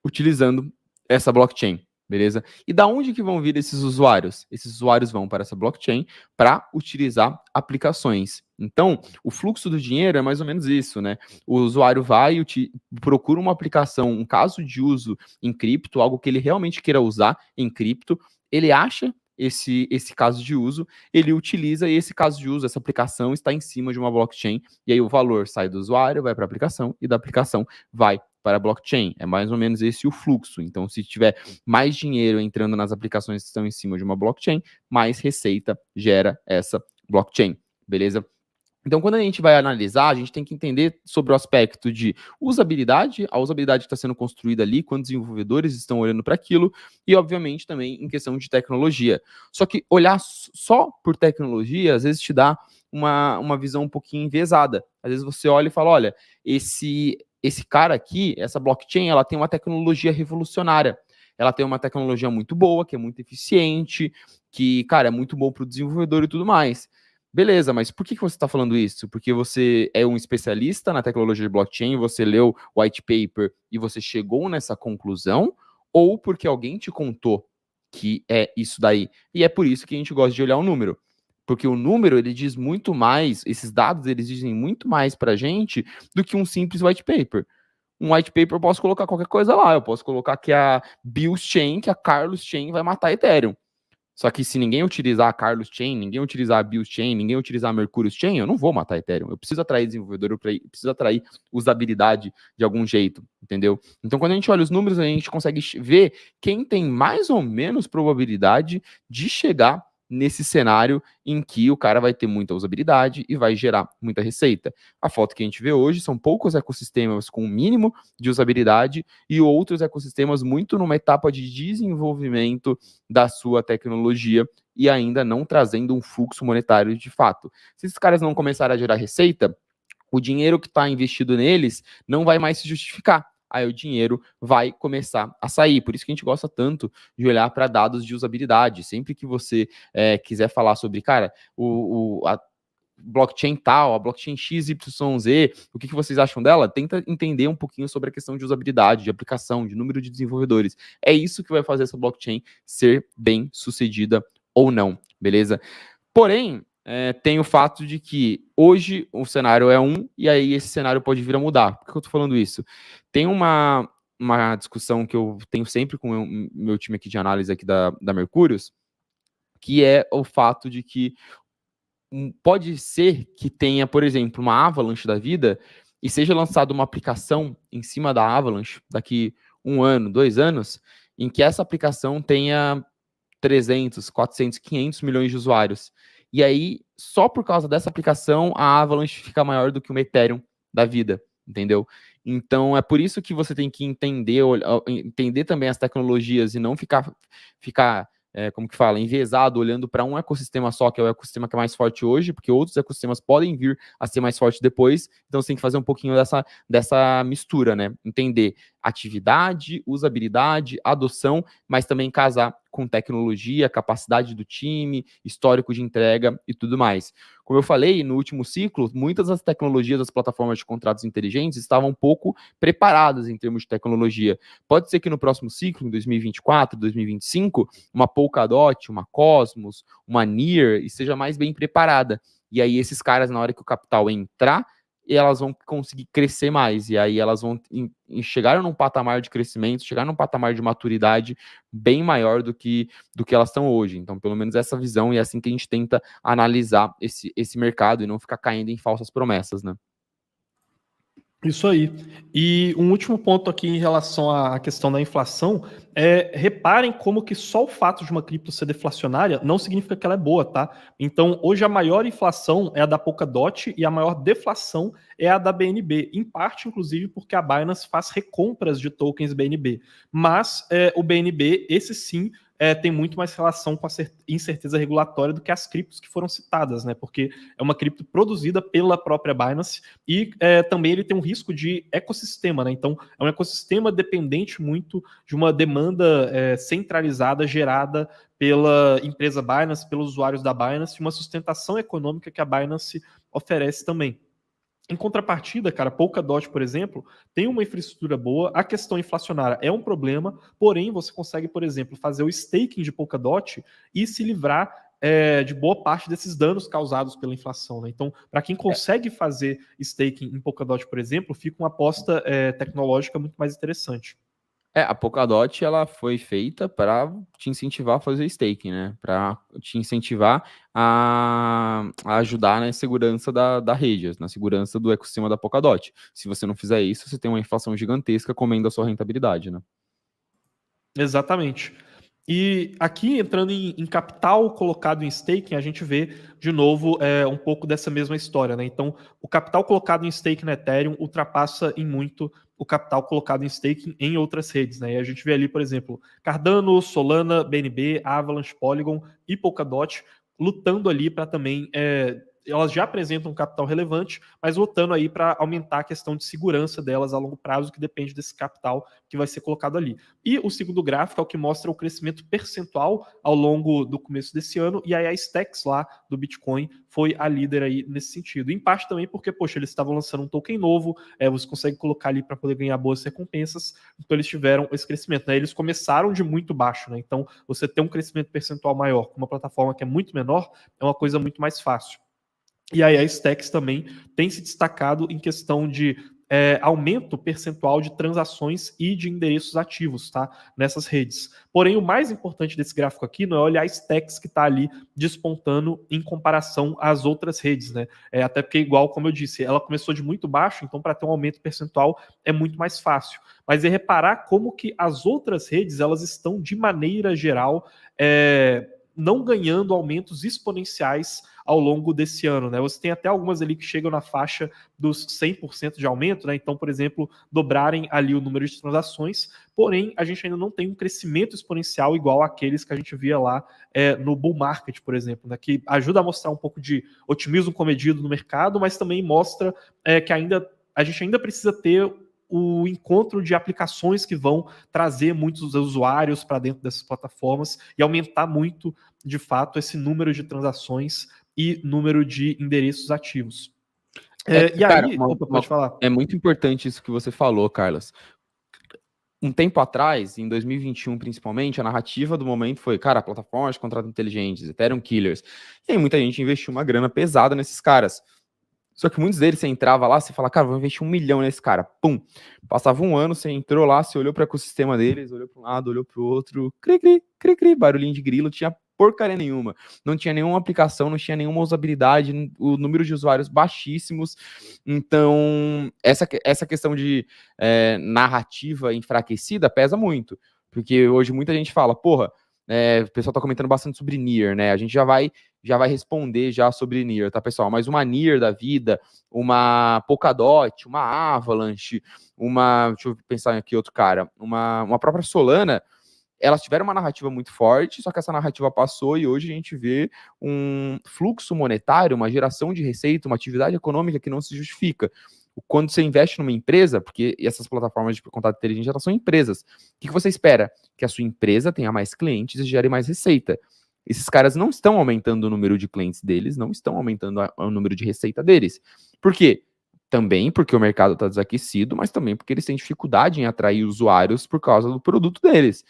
utilizando essa blockchain. beleza? E da onde que vão vir esses usuários? Esses usuários vão para essa blockchain para utilizar aplicações. Então, o fluxo do dinheiro é mais ou menos isso, né? O usuário vai e procura uma aplicação, um caso de uso em cripto, algo que ele realmente queira usar em cripto, ele acha esse caso de uso, ele utiliza e esse caso de uso, essa aplicação está em cima de uma blockchain, e aí o valor sai do usuário, vai para a aplicação, e da aplicação vai para a blockchain. É mais ou menos esse o fluxo. Então, se tiver mais dinheiro entrando nas aplicações que estão em cima de uma blockchain, mais receita gera essa blockchain, beleza? Então, quando a gente vai analisar, a gente tem que entender sobre o aspecto de usabilidade, a usabilidade que está sendo construída ali, quantos desenvolvedores estão olhando para aquilo, e, obviamente, também em questão de tecnologia. Só que olhar só por tecnologia, às vezes, te dá uma visão um pouquinho enviesada. Às vezes você olha e fala, olha, esse cara aqui, essa blockchain, ela tem uma tecnologia revolucionária. Ela tem uma tecnologia muito boa, que é muito eficiente, que, cara, é muito bom para o desenvolvedor e tudo mais. Beleza, mas por que você está falando isso? Porque você é um especialista na tecnologia de blockchain, você leu o white paper e você chegou nessa conclusão? Ou porque alguém te contou que é isso daí? E é por isso que a gente gosta de olhar o número. Porque o número, ele diz muito mais, esses dados, eles dizem muito mais para a gente do que um simples white paper. Um white paper eu posso colocar qualquer coisa lá, eu posso colocar que a Bills Chain, que a Carlos Chain vai matar Ethereum. Só que se ninguém utilizar a Carlos Chain, ninguém utilizar a Bills Chain, ninguém utilizar a Mercurius Chain, eu não vou matar Ethereum. Eu preciso atrair desenvolvedor, eu preciso atrair usabilidade de algum jeito, entendeu? Então, quando a gente olha os números, a gente consegue ver quem tem mais ou menos probabilidade de chegar nesse cenário em que o cara vai ter muita usabilidade e vai gerar muita receita. A foto que a gente vê hoje são poucos ecossistemas com o mínimo de usabilidade e outros ecossistemas muito numa etapa de desenvolvimento da sua tecnologia e ainda não trazendo um fluxo monetário de fato. Se esses caras não começarem a gerar receita, o dinheiro que está investido neles não vai mais se justificar. Aí o dinheiro vai começar a sair. Por isso que a gente gosta tanto de olhar para dados de usabilidade. Sempre que você quiser falar sobre, cara, a blockchain tal, a blockchain XYZ, o que vocês acham dela? Tenta entender um pouquinho sobre a questão de usabilidade, de aplicação, de número de desenvolvedores. É isso que vai fazer essa blockchain ser bem sucedida ou não, beleza? Porém, tem o fato de que hoje o cenário é um, e aí esse cenário pode vir a mudar. Por que eu tô falando isso? Tem uma discussão que eu tenho sempre com o meu time aqui de análise aqui da Mercurius, que é o fato de que pode ser que tenha, por exemplo, uma Avalanche da vida e seja lançada uma aplicação em cima da Avalanche daqui 1 ano, 2 anos, em que essa aplicação tenha 300, 400, 500 milhões de usuários. E aí, só por causa dessa aplicação, a Avalanche fica maior do que uma Ethereum da vida, entendeu? Então, é por isso que você tem que entender também as tecnologias e não ficar como que fala, enviesado, olhando para um ecossistema só, que é o ecossistema que é mais forte hoje, porque outros ecossistemas podem vir a ser mais fortes depois, então você tem que fazer um pouquinho dessa mistura, né? Entender atividade, usabilidade, adoção, mas também casar com tecnologia, capacidade do time, histórico de entrega e tudo mais. Como eu falei, no último ciclo, muitas das tecnologias das plataformas de contratos inteligentes estavam pouco preparadas em termos de tecnologia. Pode ser que no próximo ciclo, em 2024, 2025, uma Polkadot, uma Cosmos, uma Near esteja mais bem preparada. E aí esses caras, na hora que o capital entrar, elas vão conseguir crescer mais, e aí elas vão chegar num patamar de crescimento, chegar num patamar de maturidade bem maior do que elas estão hoje. Então, pelo menos essa visão, e é assim que a gente tenta analisar esse mercado e não ficar caindo em falsas promessas, né? Isso aí. E um último ponto aqui em relação à questão da inflação reparem como que só o fato de uma cripto ser deflacionária não significa que ela é boa, tá? Então, hoje a maior inflação é a da Polkadot e a maior deflação é a da BNB, em parte, inclusive, porque a Binance faz recompras de tokens BNB. Mas o BNB, esse sim, tem muito mais relação com a incerteza regulatória do que as criptos que foram citadas, né? Porque é uma cripto produzida pela própria Binance e também ele tem um risco de ecossistema, né? Então, é um ecossistema dependente muito de uma demanda centralizada, gerada pela empresa Binance, pelos usuários da Binance, e uma sustentação econômica que a Binance oferece também. Em contrapartida, cara, Polkadot, por exemplo, tem uma infraestrutura boa, a questão inflacionária é um problema, porém você consegue, por exemplo, fazer o staking de Polkadot e se livrar de boa parte desses danos causados pela inflação, né? Então, para quem consegue fazer staking em Polkadot, por exemplo, fica uma aposta tecnológica muito mais interessante. A Polkadot, ela foi feita para te incentivar a fazer staking, né? Para te incentivar a ajudar na segurança da rede, na segurança do ecossistema da Polkadot. Se você não fizer isso, você tem uma inflação gigantesca comendo a sua rentabilidade, né? Exatamente. E aqui, entrando em capital colocado em staking, a gente vê, de novo, um pouco dessa mesma história, né? Então, o capital colocado em staking no Ethereum ultrapassa em muito o capital colocado em staking em outras redes, né? E a gente vê ali, por exemplo, Cardano, Solana, BNB, Avalanche, Polygon e Polkadot lutando ali para também elas já apresentam um capital relevante, mas lutando aí para aumentar a questão de segurança delas a longo prazo, que depende desse capital que vai ser colocado ali. E o segundo gráfico é o que mostra o crescimento percentual ao longo do começo desse ano, e aí a Stacks lá do Bitcoin foi a líder aí nesse sentido. Em parte também porque, poxa, eles estavam lançando um token novo, você consegue colocar ali para poder ganhar boas recompensas, então eles tiveram esse crescimento, né? Eles começaram de muito baixo, né? Então você ter um crescimento percentual maior com uma plataforma que é muito menor é uma coisa muito mais fácil. E aí a Stacks também tem se destacado em questão de aumento percentual de transações e de endereços ativos, tá? Nessas redes. Porém, o mais importante desse gráfico aqui não é olhar a Stacks que está ali despontando em comparação às outras redes, né? Até porque, igual como eu disse, ela começou de muito baixo, então para ter um aumento percentual é muito mais fácil. Mas é reparar como que as outras redes, elas estão, de maneira geral, não ganhando aumentos exponenciais ao longo desse ano, né? Você tem até algumas ali que chegam na faixa dos 100% de aumento, né? Então, por exemplo, dobrarem ali o número de transações, porém, a gente ainda não tem um crescimento exponencial igual àqueles que a gente via lá no bull market, por exemplo, né? Que ajuda a mostrar um pouco de otimismo comedido no mercado, mas também mostra que a gente ainda precisa ter o encontro de aplicações que vão trazer muitos usuários para dentro dessas plataformas e aumentar muito, de fato, esse número de transações e número de endereços ativos. E Cara, aí, pode falar. é muito importante isso que você falou, Carlos. Um tempo atrás, em 2021 principalmente, a narrativa do momento foi, cara, plataformas de contratos inteligentes, Ethereum Killers. E aí muita gente investiu uma grana pesada nesses caras. Só que muitos deles, você entrava lá, você fala, cara, vou investir 1 milhão nesse cara. Pum. Passava um ano, você entrou lá, você olhou para o ecossistema deles, olhou para um lado, olhou para o outro, cri, barulhinho de grilo, tinha porcaria nenhuma. Não tinha nenhuma aplicação, não tinha nenhuma usabilidade, o número de usuários baixíssimos. Então, essa questão de narrativa enfraquecida pesa muito. Porque hoje muita gente fala, porra, o pessoal tá comentando bastante sobre Near, né? A gente já vai responder já sobre Near, tá, pessoal? Mas uma Near da vida, uma Polkadot, uma Avalanche, deixa eu pensar aqui outro cara, uma própria Solana, elas tiveram uma narrativa muito forte, só que essa narrativa passou e hoje a gente vê um fluxo monetário, uma geração de receita, uma atividade econômica que não se justifica. Quando você investe numa empresa, porque essas plataformas de contato inteligente, elas são empresas, o que você espera? Que a sua empresa tenha mais clientes e gere mais receita. Esses caras não estão aumentando o número de clientes deles, não estão aumentando o número de receita deles. Por quê? Também porque o mercado está desaquecido, mas também porque eles têm dificuldade em atrair usuários por causa do produto deles.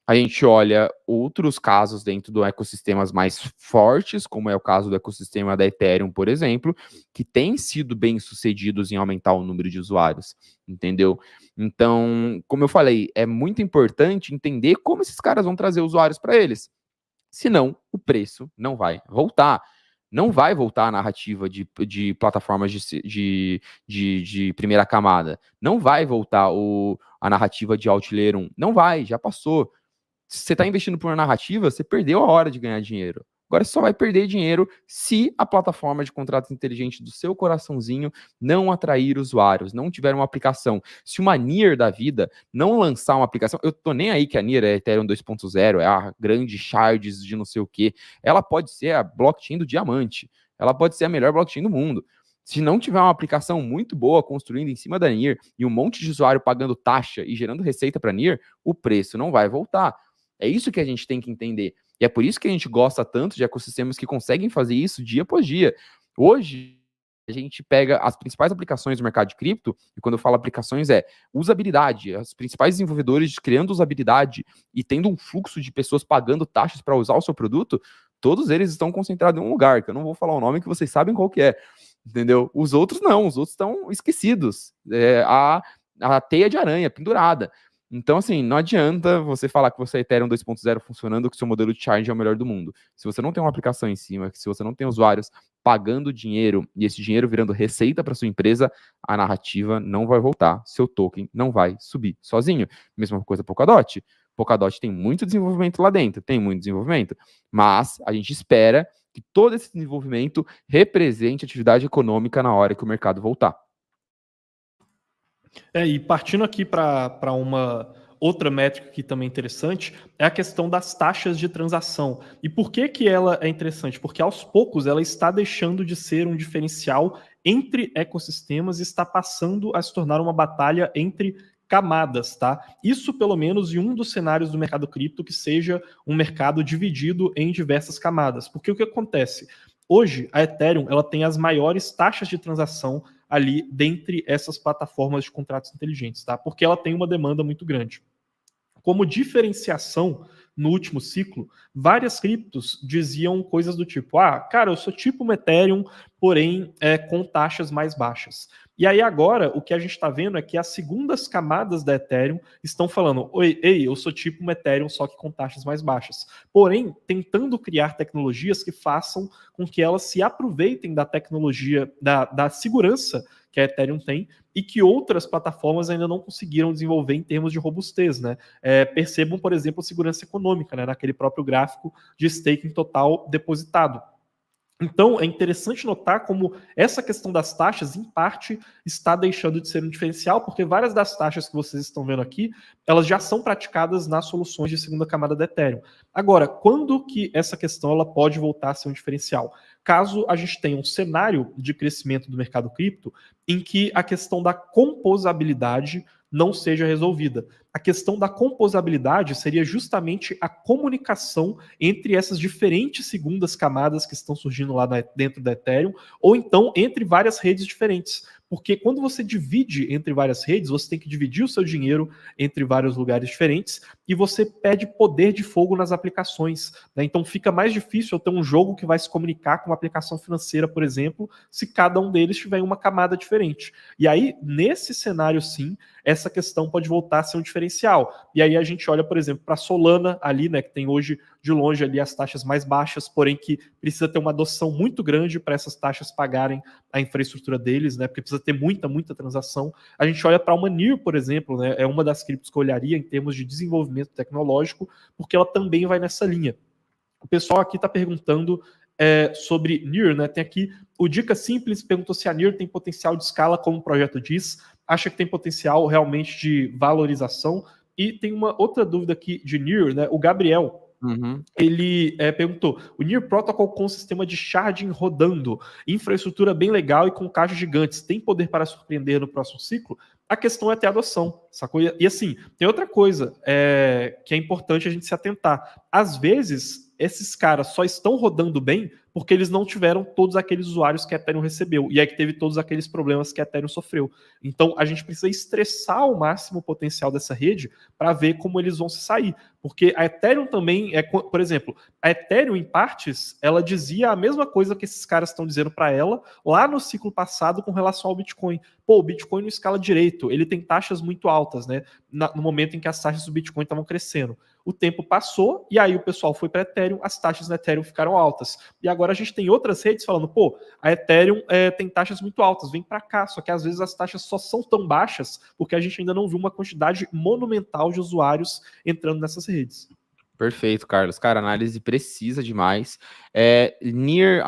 A gente olha outros casos dentro do ecossistemas mais fortes, como é o caso do ecossistema da Ethereum, por exemplo, que têm sido bem sucedidos em aumentar o número de usuários, entendeu? Então, como eu falei, é muito importante entender como esses caras vão trazer usuários para eles. Senão, o preço não vai voltar. Não vai voltar a narrativa de plataformas de primeira camada. Não vai voltar a narrativa de Outlier 1. Não vai, já passou. Se você está investindo por uma narrativa, você perdeu a hora de ganhar dinheiro. Agora você só vai perder dinheiro se a plataforma de contratos inteligentes do seu coraçãozinho não atrair usuários, não tiver uma aplicação. Se uma Near da vida não lançar uma aplicação, eu tô nem aí que a Near é Ethereum 2.0, é a grande shards de não sei o quê. Ela pode ser a blockchain do diamante. Ela pode ser a melhor blockchain do mundo. Se não tiver uma aplicação muito boa construindo em cima da Near e um monte de usuário pagando taxa e gerando receita para Near, o preço não vai voltar. É isso que a gente tem que entender. E é por isso que a gente gosta tanto de ecossistemas que conseguem fazer isso dia após dia. Hoje, a gente pega as principais aplicações do mercado de cripto, e quando eu falo aplicações é usabilidade, os principais desenvolvedores criando usabilidade e tendo um fluxo de pessoas pagando taxas para usar o seu produto, todos eles estão concentrados em um lugar, que eu não vou falar o nome, que vocês sabem qual que é, entendeu? Os outros não, os outros estão esquecidos, a teia de aranha pendurada. Então, assim, não adianta você falar que você é Ethereum 2.0 funcionando, que o seu modelo de charge é o melhor do mundo. Se você não tem uma aplicação em cima, se você não tem usuários pagando dinheiro e esse dinheiro virando receita para sua empresa, a narrativa não vai voltar. Seu token não vai subir sozinho. Mesma coisa Polkadot. Polkadot tem muito desenvolvimento lá dentro, tem muito desenvolvimento, mas a gente espera que todo esse desenvolvimento represente atividade econômica na hora que o mercado voltar. E partindo aqui para uma outra métrica que também é interessante, é a questão das taxas de transação. E por que ela é interessante? Porque aos poucos ela está deixando de ser um diferencial entre ecossistemas e está passando a se tornar uma batalha entre camadas, tá? Isso pelo menos em um dos cenários do mercado cripto que seja um mercado dividido em diversas camadas. Porque o que acontece? Hoje, a Ethereum ela tem as maiores taxas de transação ali dentre essas plataformas de contratos inteligentes, tá? Porque ela tem uma demanda muito grande. Como diferenciação, no último ciclo, várias criptos diziam coisas do tipo, cara, eu sou tipo um Ethereum, porém com taxas mais baixas. E aí agora, o que a gente está vendo é que as segundas camadas da Ethereum estão falando, ei, eu sou tipo um Ethereum, só que com taxas mais baixas. Porém, tentando criar tecnologias que façam com que elas se aproveitem da tecnologia, da segurança que a Ethereum tem, e que outras plataformas ainda não conseguiram desenvolver em termos de robustez, né? Percebam, por exemplo, a segurança econômica, né? Naquele próprio gráfico de staking total depositado. Então, é interessante notar como essa questão das taxas, em parte, está deixando de ser um diferencial, porque várias das taxas que vocês estão vendo aqui, elas já são praticadas nas soluções de segunda camada da Ethereum. Agora, quando que essa questão ela pode voltar a ser um diferencial? Caso a gente tenha um cenário de crescimento do mercado cripto em que a questão da composabilidade não seja resolvida. A questão da composabilidade seria justamente a comunicação entre essas diferentes segundas camadas que estão surgindo lá dentro da Ethereum, ou então entre várias redes diferentes. Porque quando você divide entre várias redes, você tem que dividir o seu dinheiro entre vários lugares diferentes e você perde poder de fogo nas aplicações, né? Então fica mais difícil eu ter um jogo que vai se comunicar com uma aplicação financeira, por exemplo, se cada um deles tiver uma camada diferente. E aí, nesse cenário, sim, essa questão pode voltar a ser um diferencial. E aí a gente olha, por exemplo, para a Solana ali, né, que tem hoje de longe ali as taxas mais baixas, porém que precisa ter uma adoção muito grande para essas taxas pagarem a infraestrutura deles, né, porque precisa ter muita transação. A gente olha para uma NEAR, por exemplo, né, é uma das criptos que eu olharia em termos de desenvolvimento tecnológico, porque ela também vai nessa linha. O pessoal aqui está perguntando sobre NEAR, né? Tem aqui o Dica Simples, perguntou se a NEAR tem potencial de escala, como o projeto diz, acha que tem potencial realmente de valorização, e tem uma outra dúvida aqui de NEAR, né? O Gabriel, ele perguntou, o NEAR Protocol com sistema de sharding rodando, infraestrutura bem legal e com caixas gigantes, tem poder para surpreender no próximo ciclo? A questão é ter adoção, sacou? E assim, tem outra coisa que é importante a gente se atentar. Às vezes, esses caras só estão rodando bem porque eles não tiveram todos aqueles usuários que a Ethereum recebeu, e aí que teve todos aqueles problemas que a Ethereum sofreu. Então, a gente precisa estressar ao máximo o potencial dessa rede para ver como eles vão se sair. Porque a Ethereum também, por exemplo, a Ethereum, em partes, ela dizia a mesma coisa que esses caras estão dizendo para ela lá no ciclo passado com relação ao Bitcoin. Pô, o Bitcoin não escala direito, ele tem taxas muito altas, né? No momento em que as taxas do Bitcoin estavam crescendo. O tempo passou e aí o pessoal foi para Ethereum, as taxas na Ethereum ficaram altas. E agora a gente tem outras redes falando, pô, a Ethereum tem taxas muito altas, vem para cá. Só que às vezes as taxas só são tão baixas porque a gente ainda não viu uma quantidade monumental de usuários entrando nessas redes. Perfeito, Carlos. Cara, análise precisa demais. NEAR,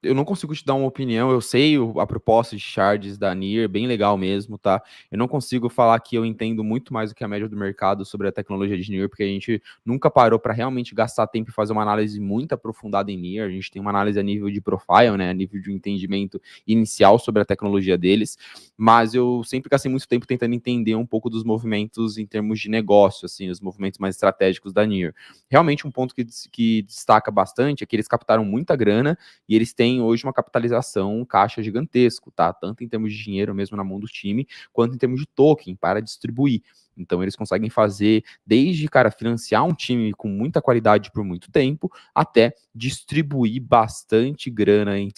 eu não consigo te dar uma opinião, eu sei a proposta de shards da NEAR, bem legal mesmo, tá? Eu não consigo falar que eu entendo muito mais do que a média do mercado sobre a tecnologia de NEAR, porque a gente nunca parou para realmente gastar tempo e fazer uma análise muito aprofundada em NEAR. A gente tem uma análise a nível de profile, né, a nível de entendimento inicial sobre a tecnologia deles, mas eu sempre gastei muito tempo tentando entender um pouco dos movimentos em termos de negócio, assim, os movimentos mais estratégicos da NEAR. Realmente um ponto que destaca bastante é que eles captaram muita grana e eles têm tem hoje uma capitalização, um caixa gigantesco, tá? Tanto em termos de dinheiro mesmo na mão do time, quanto em termos de token para distribuir. Então eles conseguem fazer desde, cara, financiar um time com muita qualidade por muito tempo, até distribuir bastante grana em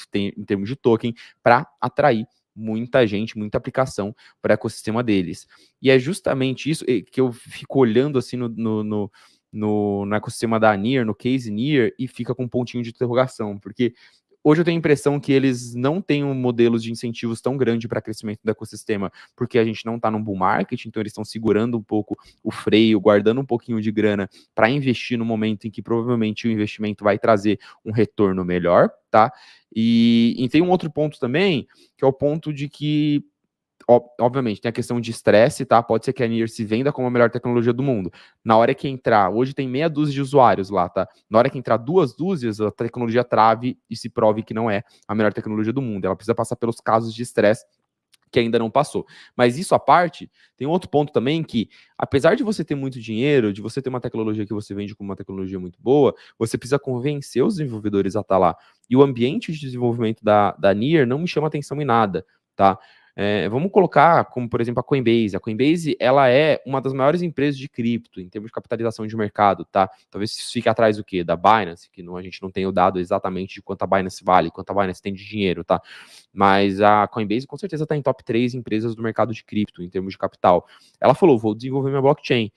termos de token para atrair muita gente, muita aplicação para o ecossistema deles. E é justamente isso que eu fico olhando assim no ecossistema da Near, no case Near, e fica com um pontinho de interrogação, porque hoje eu tenho a impressão que eles não têm modelos de incentivos tão grande para crescimento do ecossistema, porque a gente não está num bull market, então eles estão segurando um pouco o freio, guardando um pouquinho de grana para investir no momento em que provavelmente o investimento vai trazer um retorno melhor, tá? E tem um outro ponto também, que é o ponto de que obviamente, tem a questão de estresse, tá? Pode ser que a Near se venda como a melhor tecnologia do mundo. Na hora que entrar, hoje tem meia dúzia de usuários lá, tá? Na hora que entrar 2 dúzias, a tecnologia trave e se prove que não é a melhor tecnologia do mundo. Ela precisa passar pelos casos de estresse que ainda não passou. Mas isso à parte, tem outro ponto também que, apesar de você ter muito dinheiro, de você ter uma tecnologia que você vende como uma tecnologia muito boa, você precisa convencer os desenvolvedores a estar lá. E o ambiente de desenvolvimento da Near não me chama atenção em nada, tá? Vamos colocar como, por exemplo, a Coinbase. A Coinbase, ela é uma das maiores empresas de cripto, em termos de capitalização de mercado, tá? Talvez isso fique atrás do quê? Da Binance, que a gente não tem o dado exatamente de quanto a Binance vale, quanto a Binance tem de dinheiro, tá? Mas a Coinbase, com certeza, está em top 3 empresas do mercado de cripto, em termos de capital. Ela falou, vou desenvolver minha blockchain.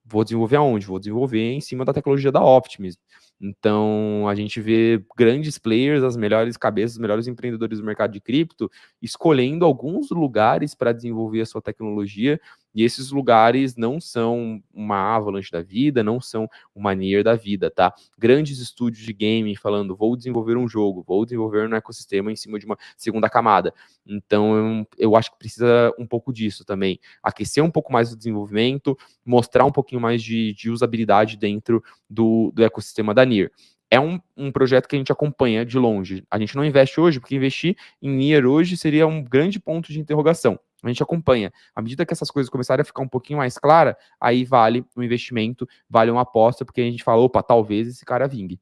Vou desenvolver aonde? Vou desenvolver em cima da tecnologia da Optimism. Então, a gente vê grandes players, as melhores cabeças, os melhores empreendedores do mercado de cripto, escolhendo alguns lugares para desenvolver a sua tecnologia, e esses lugares não são uma Avalanche da vida, não são uma Near da vida, tá? Grandes estúdios de game falando, vou desenvolver um jogo, vou desenvolver um ecossistema em cima de uma segunda camada. Então, eu acho que precisa um pouco disso também. Aquecer um pouco mais o desenvolvimento, mostrar um pouquinho mais de usabilidade dentro do ecossistema da Near. É um projeto que a gente acompanha de longe. A gente não investe hoje, porque investir em Near hoje seria um grande ponto de interrogação. A gente acompanha. À medida que essas coisas começarem a ficar um pouquinho mais claras, aí vale um investimento, vale uma aposta, porque a gente fala, opa, talvez esse cara vingue.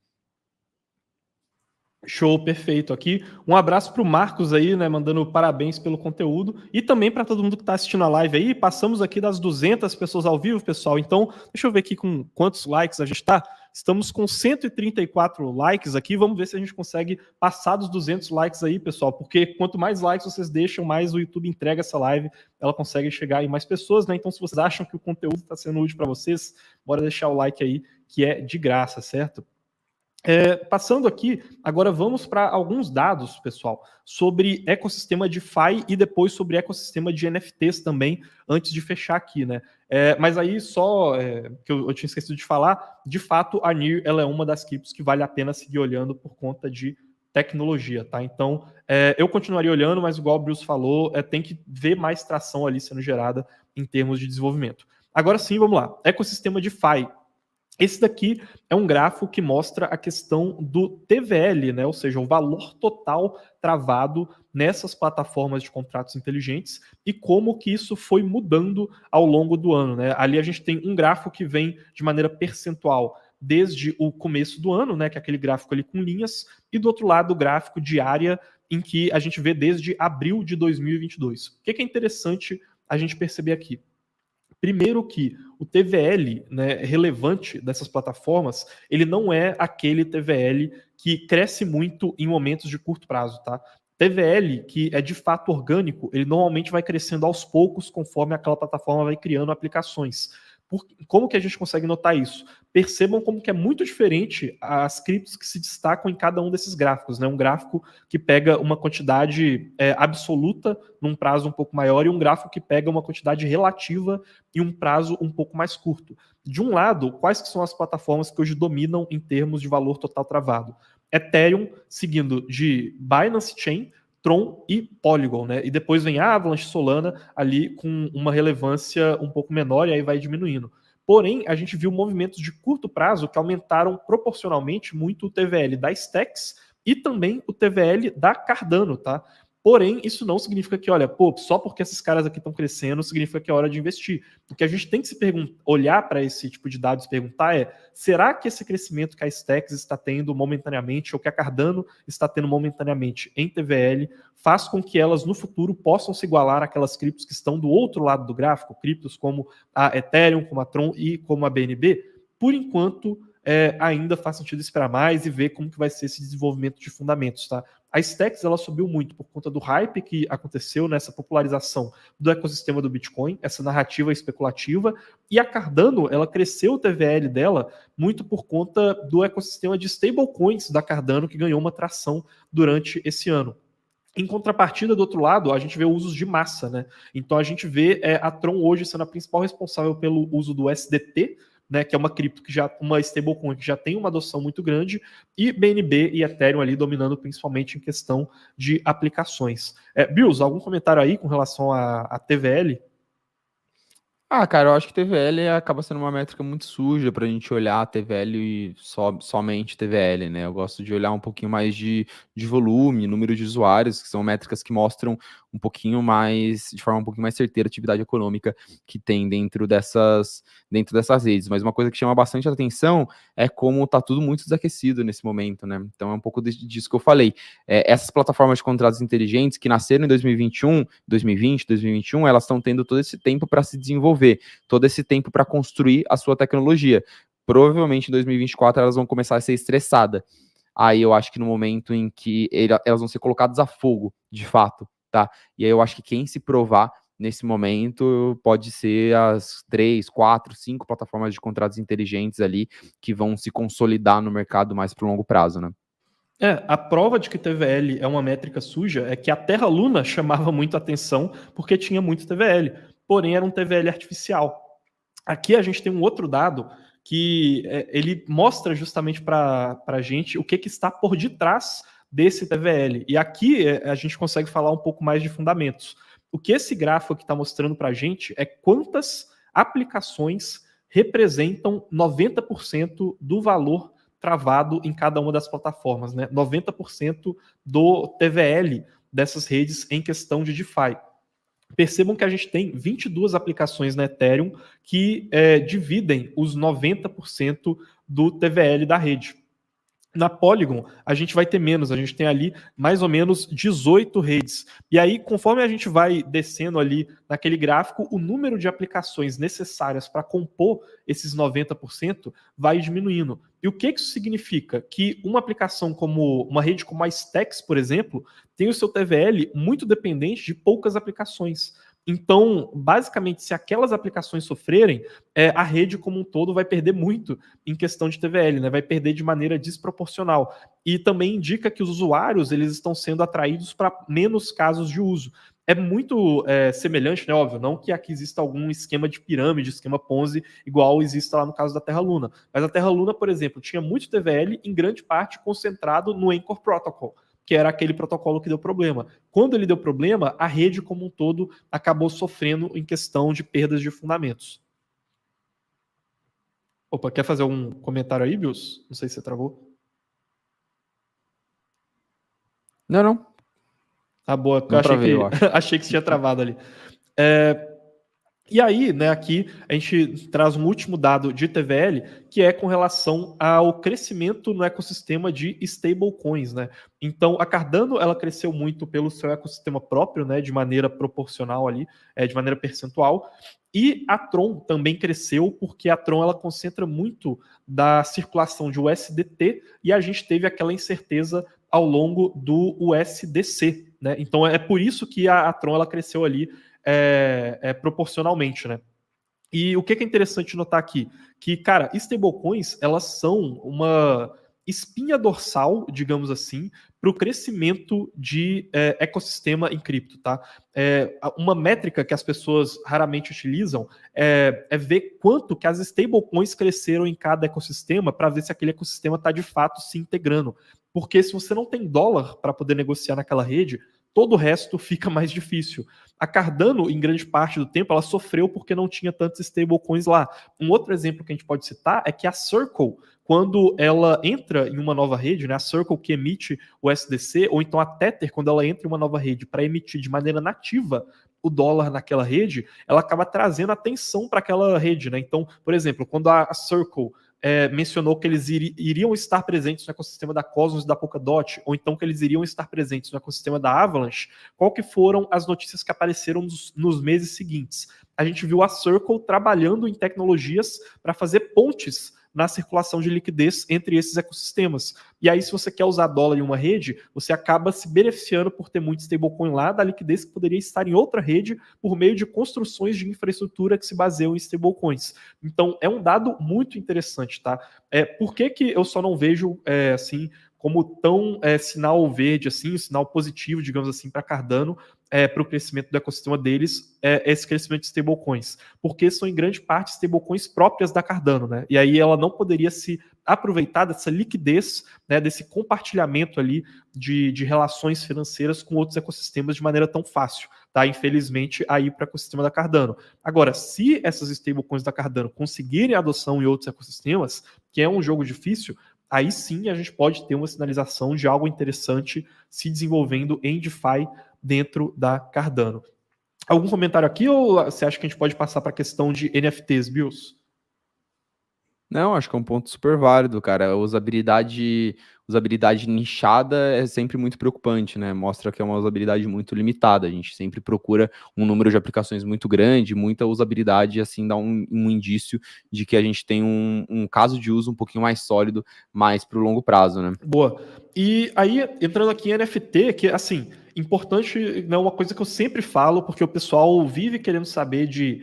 Show, perfeito. Aqui, um abraço para o Marcos aí, né, mandando parabéns pelo conteúdo, e também para todo mundo que está assistindo a live aí. Passamos aqui das 200 pessoas ao vivo, pessoal, então deixa eu ver aqui com quantos likes a gente está. Estamos com 134 likes aqui, vamos ver se a gente consegue passar dos 200 likes aí, pessoal, porque quanto mais likes vocês deixam, mais o YouTube entrega essa live, ela consegue chegar em mais pessoas, né? Então, se vocês acham que o conteúdo está sendo útil para vocês, bora deixar o like aí, que é de graça, certo? Passando aqui, agora vamos para alguns dados, pessoal, sobre ecossistema DeFi e depois sobre ecossistema de NFTs também, antes de fechar aqui, né? Mas aí só que eu tinha esquecido de falar, de fato a Near ela é uma das criptos que vale a pena seguir olhando por conta de tecnologia, tá? Então, eu continuaria olhando, mas igual o Bruce falou, tem que ver mais tração ali sendo gerada em termos de desenvolvimento. Agora sim, vamos lá. Ecossistema DeFi. Esse daqui é um gráfico que mostra a questão do TVL, né? Ou seja, o valor total travado nessas plataformas de contratos inteligentes e como que isso foi mudando ao longo do ano, né? Ali a gente tem um gráfico que vem de maneira percentual desde o começo do ano, né? Que é aquele gráfico ali com linhas, e do outro lado o gráfico diária em que a gente vê desde abril de 2022. O que é interessante a gente perceber aqui? Primeiro que o TVL, né, relevante dessas plataformas, ele não é aquele TVL que cresce muito em momentos de curto prazo, tá? TVL, que é de fato orgânico, ele normalmente vai crescendo aos poucos conforme aquela plataforma vai criando aplicações. Como que a gente consegue notar isso? Percebam como que é muito diferente as criptos que se destacam em cada um desses gráficos, né? Um gráfico que pega uma quantidade absoluta num prazo um pouco maior e um gráfico que pega uma quantidade relativa em um prazo um pouco mais curto. De um lado, quais que são as plataformas que hoje dominam em termos de valor total travado? Ethereum, seguindo de Binance Chain, Tron e Polygon, né? E depois vem a Avalanche, Solana ali com uma relevância um pouco menor e aí vai diminuindo. Porém, a gente viu movimentos de curto prazo que aumentaram proporcionalmente muito o TVL da Stacks e também o TVL da Cardano, tá? Porém, isso não significa que, olha, pô, só porque esses caras aqui estão crescendo, significa que é hora de investir. O que a gente tem que olhar para esse tipo de dados e perguntar é, será que esse crescimento que a Stacks está tendo momentaneamente, ou que a Cardano está tendo momentaneamente em TVL, faz com que elas no futuro possam se igualar àquelas criptos que estão do outro lado do gráfico, criptos como a Ethereum, como a Tron e como a BNB? Por enquanto, ainda faz sentido esperar mais e ver como que vai ser esse desenvolvimento de fundamentos, tá? A Stacks, ela subiu muito por conta do hype que aconteceu nessa popularização do ecossistema do Bitcoin, essa narrativa especulativa, e a Cardano, ela cresceu o TVL dela muito por conta do ecossistema de stablecoins da Cardano, que ganhou uma tração durante esse ano. Em contrapartida, do outro lado, a gente vê usos de massa, né? Então a gente vê a Tron hoje sendo a principal responsável pelo uso do USDT, né, que é uma cripto uma stablecoin que já tem uma adoção muito grande, e BNB e Ethereum ali dominando principalmente em questão de aplicações. Bills, algum comentário aí com relação a TVL? Ah, cara, eu acho que TVL acaba sendo uma métrica muito suja pra gente olhar TVL e somente TVL, né? Eu gosto de olhar um pouquinho mais de volume, número de usuários, que são métricas que mostram um pouquinho mais, de forma um pouquinho mais certeira, a atividade econômica que tem dentro dessas redes. Mas uma coisa que chama bastante atenção é como tá tudo muito desaquecido nesse momento, né? Então é um pouco disso que eu falei. Essas plataformas de contratos inteligentes que nasceram em 2021, 2020, 2021, elas estão tendo todo esse tempo para se desenvolver, todo esse tempo para construir a sua tecnologia. Provavelmente em 2024 elas vão começar a ser estressadas. Aí eu acho que no momento em que elas vão ser colocadas a fogo, de fato, tá? E aí eu acho que quem se provar nesse momento pode ser as 3, 4, 5 plataformas de contratos inteligentes ali que vão se consolidar no mercado mais para o longo prazo, né? A prova de que TVL é uma métrica suja é que a Terra Luna chamava muito atenção porque tinha muito TVL, porém era um TVL artificial. Aqui a gente tem um outro dado que ele mostra justamente para a gente o que está por detrás desse TVL. E aqui a gente consegue falar um pouco mais de fundamentos. O que esse gráfico aqui está mostrando para a gente é quantas aplicações representam 90% do valor travado em cada uma das plataformas, né? 90% do TVL dessas redes em questão de DeFi. Percebam que a gente tem 22 aplicações na Ethereum que dividem os 90% do TVL da rede. Na Polygon, a gente vai ter menos, a gente tem ali mais ou menos 18 redes. E aí, conforme a gente vai descendo ali naquele gráfico, o número de aplicações necessárias para compor esses 90% vai diminuindo. E o que isso significa? Que uma aplicação como uma rede como a Stacks, por exemplo, tem o seu TVL muito dependente de poucas aplicações. Então, basicamente, se aquelas aplicações sofrerem, a rede como um todo vai perder muito em questão de TVL, né? Vai perder de maneira desproporcional. E também indica que os usuários eles estão sendo atraídos para menos casos de uso. É muito semelhante, né? Óbvio, não que aqui exista algum esquema de pirâmide, esquema Ponzi, igual existe lá no caso da Terra Luna. Mas a Terra Luna, por exemplo, tinha muito TVL, em grande parte concentrado no Anchor Protocol, que era aquele protocolo que deu problema. Quando ele deu problema, a rede como um todo acabou sofrendo em questão de perdas de fundamentos. Opa, quer fazer algum comentário aí, Bills? Não sei se você travou. Não. Ah, boa, Não travei, eu acho. achei que você tinha travado ali. E aí, né, aqui a gente traz um último dado de TVL, que é com relação ao crescimento no ecossistema de stablecoins, né? Então, a Cardano, ela cresceu muito pelo seu ecossistema próprio, né, de maneira proporcional ali, de maneira percentual, e a Tron também cresceu porque a Tron, ela concentra muito da circulação de USDT e a gente teve aquela incerteza ao longo do USDC, né? Então, é por isso que a Tron, ela cresceu ali proporcionalmente, né? E o que é interessante notar aqui? Que, cara, stablecoins, elas são uma espinha dorsal, digamos assim, para o crescimento de ecossistema em cripto, tá? Uma métrica que as pessoas raramente utilizam é ver quanto que as stablecoins cresceram em cada ecossistema para ver se aquele ecossistema está de fato se integrando. Porque se você não tem dólar para poder negociar naquela rede, todo o resto fica mais difícil. A Cardano, em grande parte do tempo, ela sofreu porque não tinha tantos stablecoins lá. Um outro exemplo que a gente pode citar é que a Circle, quando ela entra em uma nova rede, né, a Circle que emite o SDC, ou então a Tether, quando ela entra em uma nova rede para emitir de maneira nativa o dólar naquela rede, ela acaba trazendo atenção para aquela rede, né? Então, por exemplo, quando a Circle mencionou que eles iriam estar presentes no ecossistema da Cosmos e da Polkadot, ou então que eles iriam estar presentes no ecossistema da Avalanche, qual que foram as notícias que apareceram nos meses seguintes? A gente viu a Circle trabalhando em tecnologias para fazer pontes na circulação de liquidez entre esses ecossistemas. E aí, se você quer usar dólar em uma rede, você acaba se beneficiando por ter muito stablecoin lá, da liquidez que poderia estar em outra rede por meio de construções de infraestrutura que se baseiam em stablecoins. Então, é um dado muito interessante, tá? Por que eu só não vejo, assim, como tão sinal verde, assim, sinal positivo, digamos assim, para Cardano, para o crescimento do ecossistema deles, esse crescimento de stablecoins, porque são em grande parte stablecoins próprias da Cardano, né? E aí ela não poderia se aproveitar dessa liquidez, né, desse compartilhamento ali de relações financeiras com outros ecossistemas de maneira tão fácil, tá? Infelizmente, aí para o ecossistema da Cardano. Agora, se essas stablecoins da Cardano conseguirem adoção em outros ecossistemas, que é um jogo difícil, aí sim a gente pode ter uma sinalização de algo interessante se desenvolvendo em DeFi dentro da Cardano. Algum comentário aqui ou você acha que a gente pode passar para a questão de NFTs, Bills? Não, acho que é um ponto super válido, cara. A usabilidade nichada é sempre muito preocupante, né? Mostra que é uma usabilidade muito limitada. A gente sempre procura um número de aplicações muito grande, muita usabilidade, assim, dá um indício de que a gente tem um caso de uso um pouquinho mais sólido, mais para o longo prazo, né? Boa. E aí, entrando aqui em NFT, que, assim, importante, não é uma coisa que eu sempre falo, porque o pessoal vive querendo saber de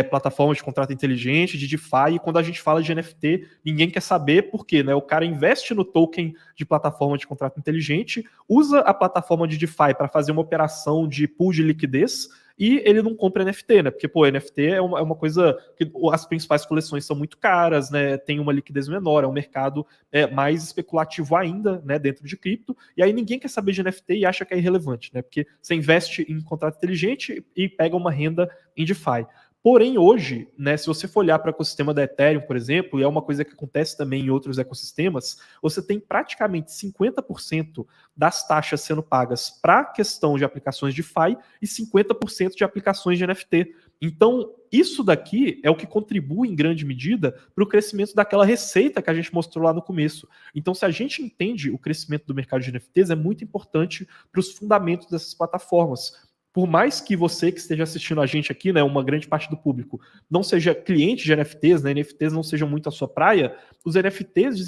plataformas de contrato inteligente, de DeFi, e quando a gente fala de NFT, ninguém quer saber por quê, né? O cara investe no token de plataforma de contrato inteligente, usa a plataforma de DeFi para fazer uma operação de pool de liquidez, e ele não compra NFT, né? Porque, pô, NFT é uma coisa que as principais coleções são muito caras, né? Tem uma liquidez menor, é um mercado mais especulativo ainda, né? Dentro de cripto, e aí ninguém quer saber de NFT e acha que é irrelevante, né? Porque você investe em contrato inteligente e pega uma renda em DeFi. Porém, hoje, né, se você for olhar para o ecossistema da Ethereum, por exemplo, e é uma coisa que acontece também em outros ecossistemas, você tem praticamente 50% das taxas sendo pagas para a questão de aplicações de DeFi e 50% de aplicações de NFT. Então, isso daqui é o que contribui em grande medida para o crescimento daquela receita que a gente mostrou lá no começo. Então, se a gente entende o crescimento do mercado de NFTs, é muito importante para os fundamentos dessas plataformas. Por mais que você que esteja assistindo a gente aqui, né, uma grande parte do público, não seja cliente de NFTs, né, NFTs não sejam muito a sua praia, os NFTs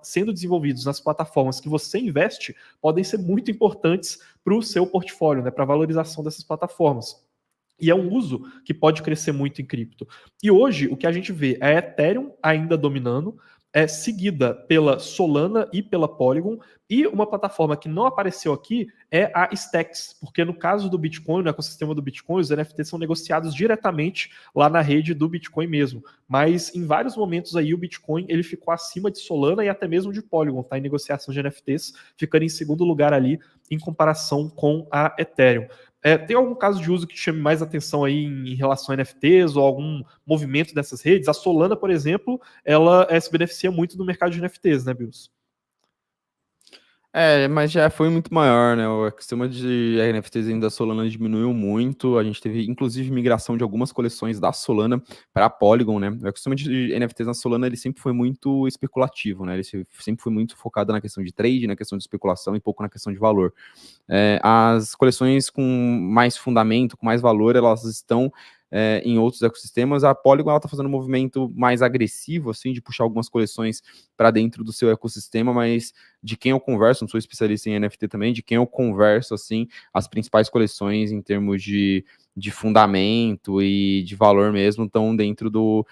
sendo desenvolvidos nas plataformas que você investe podem ser muito importantes para o seu portfólio, né, para a valorização dessas plataformas. E é um uso que pode crescer muito em cripto. E hoje, o que a gente vê é a Ethereum ainda dominando, seguida pela Solana e pela Polygon, e uma plataforma que não apareceu aqui é a Stacks, porque no caso do Bitcoin, no ecossistema do Bitcoin, os NFTs são negociados diretamente lá na rede do Bitcoin mesmo. Mas em vários momentos aí o Bitcoin ele ficou acima de Solana e até mesmo de Polygon, tá? Em negociação de NFTs, ficando em segundo lugar ali em comparação com a Ethereum. Tem algum caso de uso que chame mais atenção aí em relação a NFTs ou algum movimento dessas redes? A Solana, por exemplo, ela se beneficia muito do mercado de NFTs, né, Bills? Mas já foi muito maior, né? O ecossistema de NFTs ainda da Solana diminuiu muito. A gente teve, inclusive, migração de algumas coleções da Solana para a Polygon, né? O ecossistema de NFTs na Solana, ele sempre foi muito especulativo, né? Ele sempre foi muito focado na questão de trade, na questão de especulação e pouco na questão de valor. As coleções com mais fundamento, com mais valor, elas estão em outros ecossistemas. A Polygon ela está fazendo um movimento mais agressivo, assim, de puxar algumas coleções para dentro do seu ecossistema, mas de quem eu converso, não sou especialista em NFT também, de quem eu converso, assim, as principais coleções em termos de fundamento e de valor mesmo estão dentro do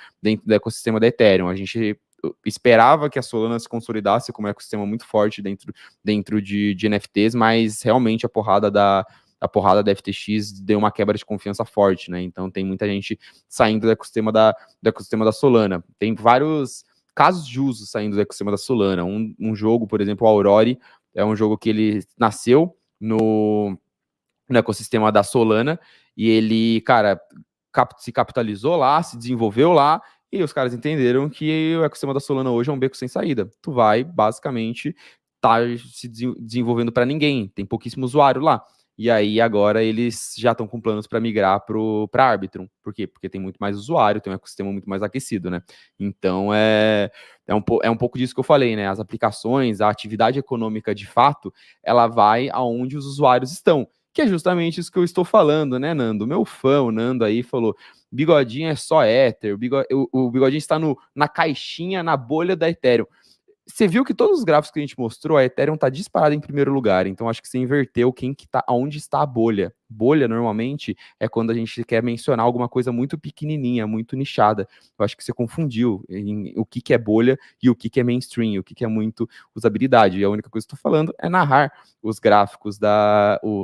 ecossistema da Ethereum. A gente esperava que a Solana se consolidasse como um ecossistema muito forte dentro de NFTs, mas realmente a porrada da FTX deu uma quebra de confiança forte, né? Então tem muita gente saindo do ecossistema da Solana. Tem vários casos de uso saindo do ecossistema da Solana. Um jogo, por exemplo, o Aurora, é um jogo que ele nasceu no ecossistema da Solana e ele, cara, se capitalizou lá, se desenvolveu lá E os caras entenderam que o ecossistema da Solana hoje é um beco sem saída. Tu vai, basicamente, tá se desenvolvendo para ninguém, tem pouquíssimo usuário lá. E aí agora eles já estão com planos para migrar para Arbitrum. Por quê? Porque tem muito mais usuário, tem um ecossistema muito mais aquecido, né? Então é um pouco disso que eu falei, né? As aplicações, a atividade econômica de fato, ela vai aonde os usuários estão. Que é justamente isso que eu estou falando, né, Nando? Meu fã, o Nando aí, falou: Bigodinho é só Ether, o Bigodinho está na caixinha, na bolha da Ethereum. Você viu que todos os gráficos que a gente mostrou, a Ethereum está disparada em primeiro lugar, então acho que você inverteu aonde está a bolha. Bolha, normalmente, é quando a gente quer mencionar alguma coisa muito pequenininha, muito nichada. Eu acho que você confundiu em o que é bolha e o que é mainstream, o que é muito usabilidade. E a única coisa que eu estou falando é narrar os gráficos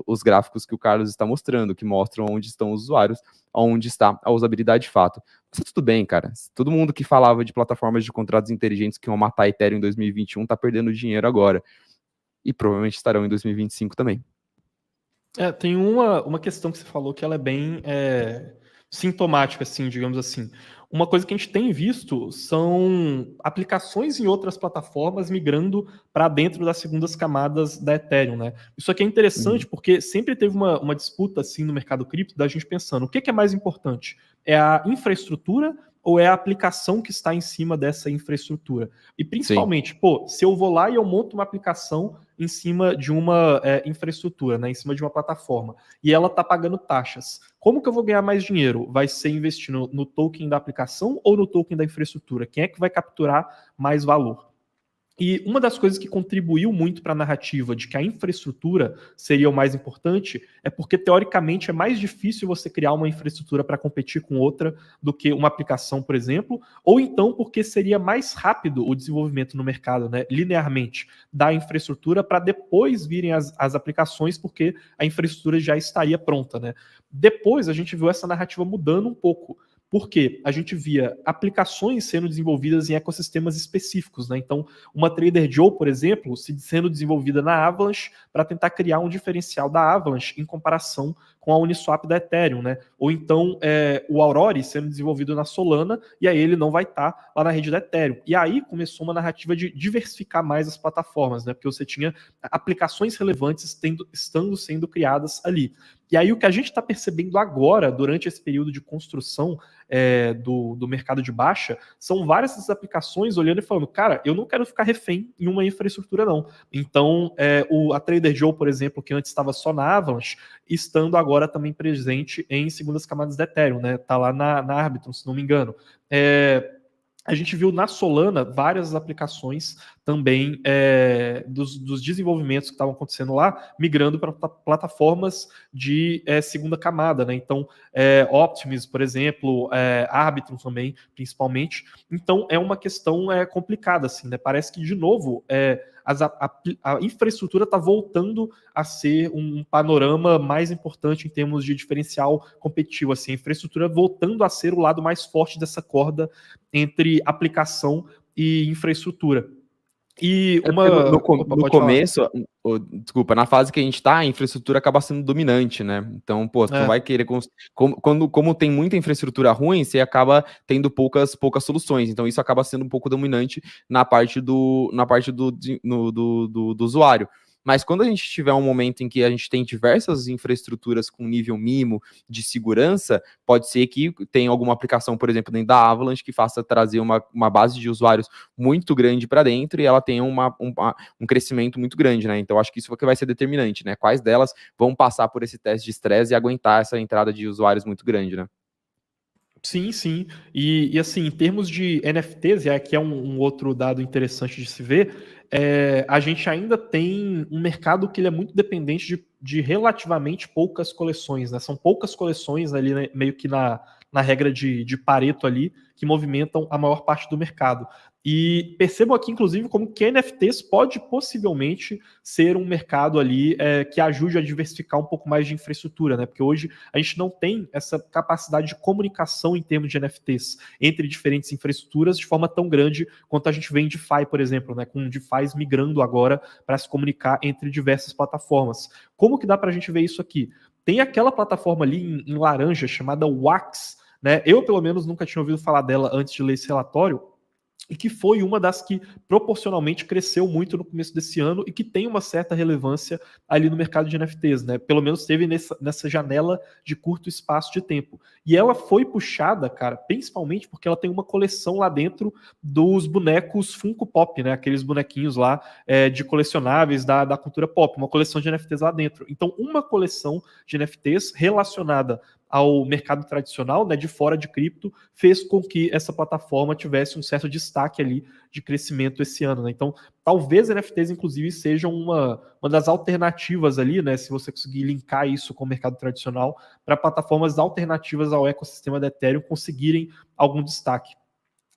os gráficos que o Carlos está mostrando, que mostram onde estão os usuários, onde está a usabilidade de fato. Mas tá tudo bem, cara. Todo mundo que falava de plataformas de contratos inteligentes que iam matar a Ethereum em 2021 tá perdendo dinheiro agora. E provavelmente estarão em 2025 também. Tem uma questão que você falou que ela é bem sintomática, assim, digamos assim. Uma coisa que a gente tem visto são aplicações em outras plataformas migrando para dentro das segundas camadas da Ethereum, né? Isso aqui é interessante porque sempre teve uma disputa assim no mercado cripto da gente pensando o que é mais importante? É a infraestrutura ou é a aplicação que está em cima dessa infraestrutura? E principalmente, se eu vou lá e eu monto uma aplicação em cima de uma infraestrutura, né, em cima de uma plataforma, e ela está pagando taxas, como que eu vou ganhar mais dinheiro? Vai ser investindo no token da aplicação ou no token da infraestrutura? Quem é que vai capturar mais valor? E uma das coisas que contribuiu muito para a narrativa de que a infraestrutura seria o mais importante é porque, teoricamente, é mais difícil você criar uma infraestrutura para competir com outra do que uma aplicação, por exemplo, ou então porque seria mais rápido o desenvolvimento no mercado, né, linearmente, da infraestrutura para depois virem as aplicações, porque a infraestrutura já estaria pronta, né? Depois a gente viu essa narrativa mudando um pouco. Porque a gente via aplicações sendo desenvolvidas em ecossistemas específicos, né? Então, uma Trader Joe, por exemplo, sendo desenvolvida na Avalanche para tentar criar um diferencial da Avalanche em comparação com a Uniswap da Ethereum, né? Ou então o Aurora sendo desenvolvido na Solana e aí ele não vai estar lá na rede da Ethereum. E aí começou uma narrativa de diversificar mais as plataformas, né? Porque você tinha aplicações relevantes estando sendo criadas ali. E aí o que a gente está percebendo agora, durante esse período de construção do mercado de baixa, são várias dessas aplicações olhando e falando, cara, eu não quero ficar refém em uma infraestrutura, não. Então, a Trader Joe, por exemplo, que antes estava só na Avalanche, estando agora também presente em segundas camadas da Ethereum, né? Tá lá na Arbitrum, se não me engano. A gente viu na Solana várias aplicações também dos desenvolvimentos que estavam acontecendo lá, migrando para plataformas de segunda camada, né? Então, Optimus, por exemplo, Arbitrum também, principalmente. Então, é uma questão complicada, assim, né? Parece que, de novo, a infraestrutura está voltando a ser um panorama mais importante em termos de diferencial competitivo, assim, a infraestrutura voltando a ser o lado mais forte dessa corda entre aplicação e infraestrutura. E no começo, desculpa, na fase que a gente tá, a infraestrutura acaba sendo dominante, né? Então, você não vai querer... Como tem muita infraestrutura ruim, você acaba tendo poucas soluções. Então, isso acaba sendo um pouco dominante na parte do usuário. Mas quando a gente tiver um momento em que a gente tem diversas infraestruturas com nível mínimo de segurança, pode ser que tenha alguma aplicação, por exemplo, dentro da Avalanche, que faça trazer uma base de usuários muito grande para dentro e ela tenha um crescimento muito grande, né? Então, acho que isso é o que vai ser determinante, né? Quais delas vão passar por esse teste de estresse e aguentar essa entrada de usuários muito grande, né? Sim, sim. E assim, em termos de NFTs, e aqui é um outro dado interessante de se ver, a gente ainda tem um mercado que ele é muito dependente de relativamente poucas coleções, né? São poucas coleções ali, né, meio que na regra de Pareto ali, que movimentam a maior parte do mercado. E percebam aqui, inclusive, como que NFTs pode possivelmente ser um mercado ali que ajude a diversificar um pouco mais de infraestrutura, né? Porque hoje a gente não tem essa capacidade de comunicação em termos de NFTs entre diferentes infraestruturas de forma tão grande quanto a gente vê em DeFi, por exemplo, né? Com DeFi migrando agora para se comunicar entre diversas plataformas. Como que dá para a gente ver isso aqui? Tem aquela plataforma ali em laranja chamada Wax, né? Eu, pelo menos, nunca tinha ouvido falar dela antes de ler esse relatório, e que foi uma das que proporcionalmente cresceu muito no começo desse ano e que tem uma certa relevância ali no mercado de NFTs, né? Pelo menos teve nessa janela de curto espaço de tempo. E ela foi puxada, cara, principalmente porque ela tem uma coleção lá dentro dos bonecos Funko Pop, né? Aqueles bonequinhos lá de colecionáveis da cultura pop, uma coleção de NFTs lá dentro. Então, uma coleção de NFTs relacionada ao mercado tradicional, né, de fora de cripto, fez com que essa plataforma tivesse um certo destaque ali de crescimento esse ano, né? Então, talvez NFTs, inclusive, sejam uma das alternativas ali, né, se você conseguir linkar isso com o mercado tradicional, para plataformas alternativas ao ecossistema da Ethereum conseguirem algum destaque.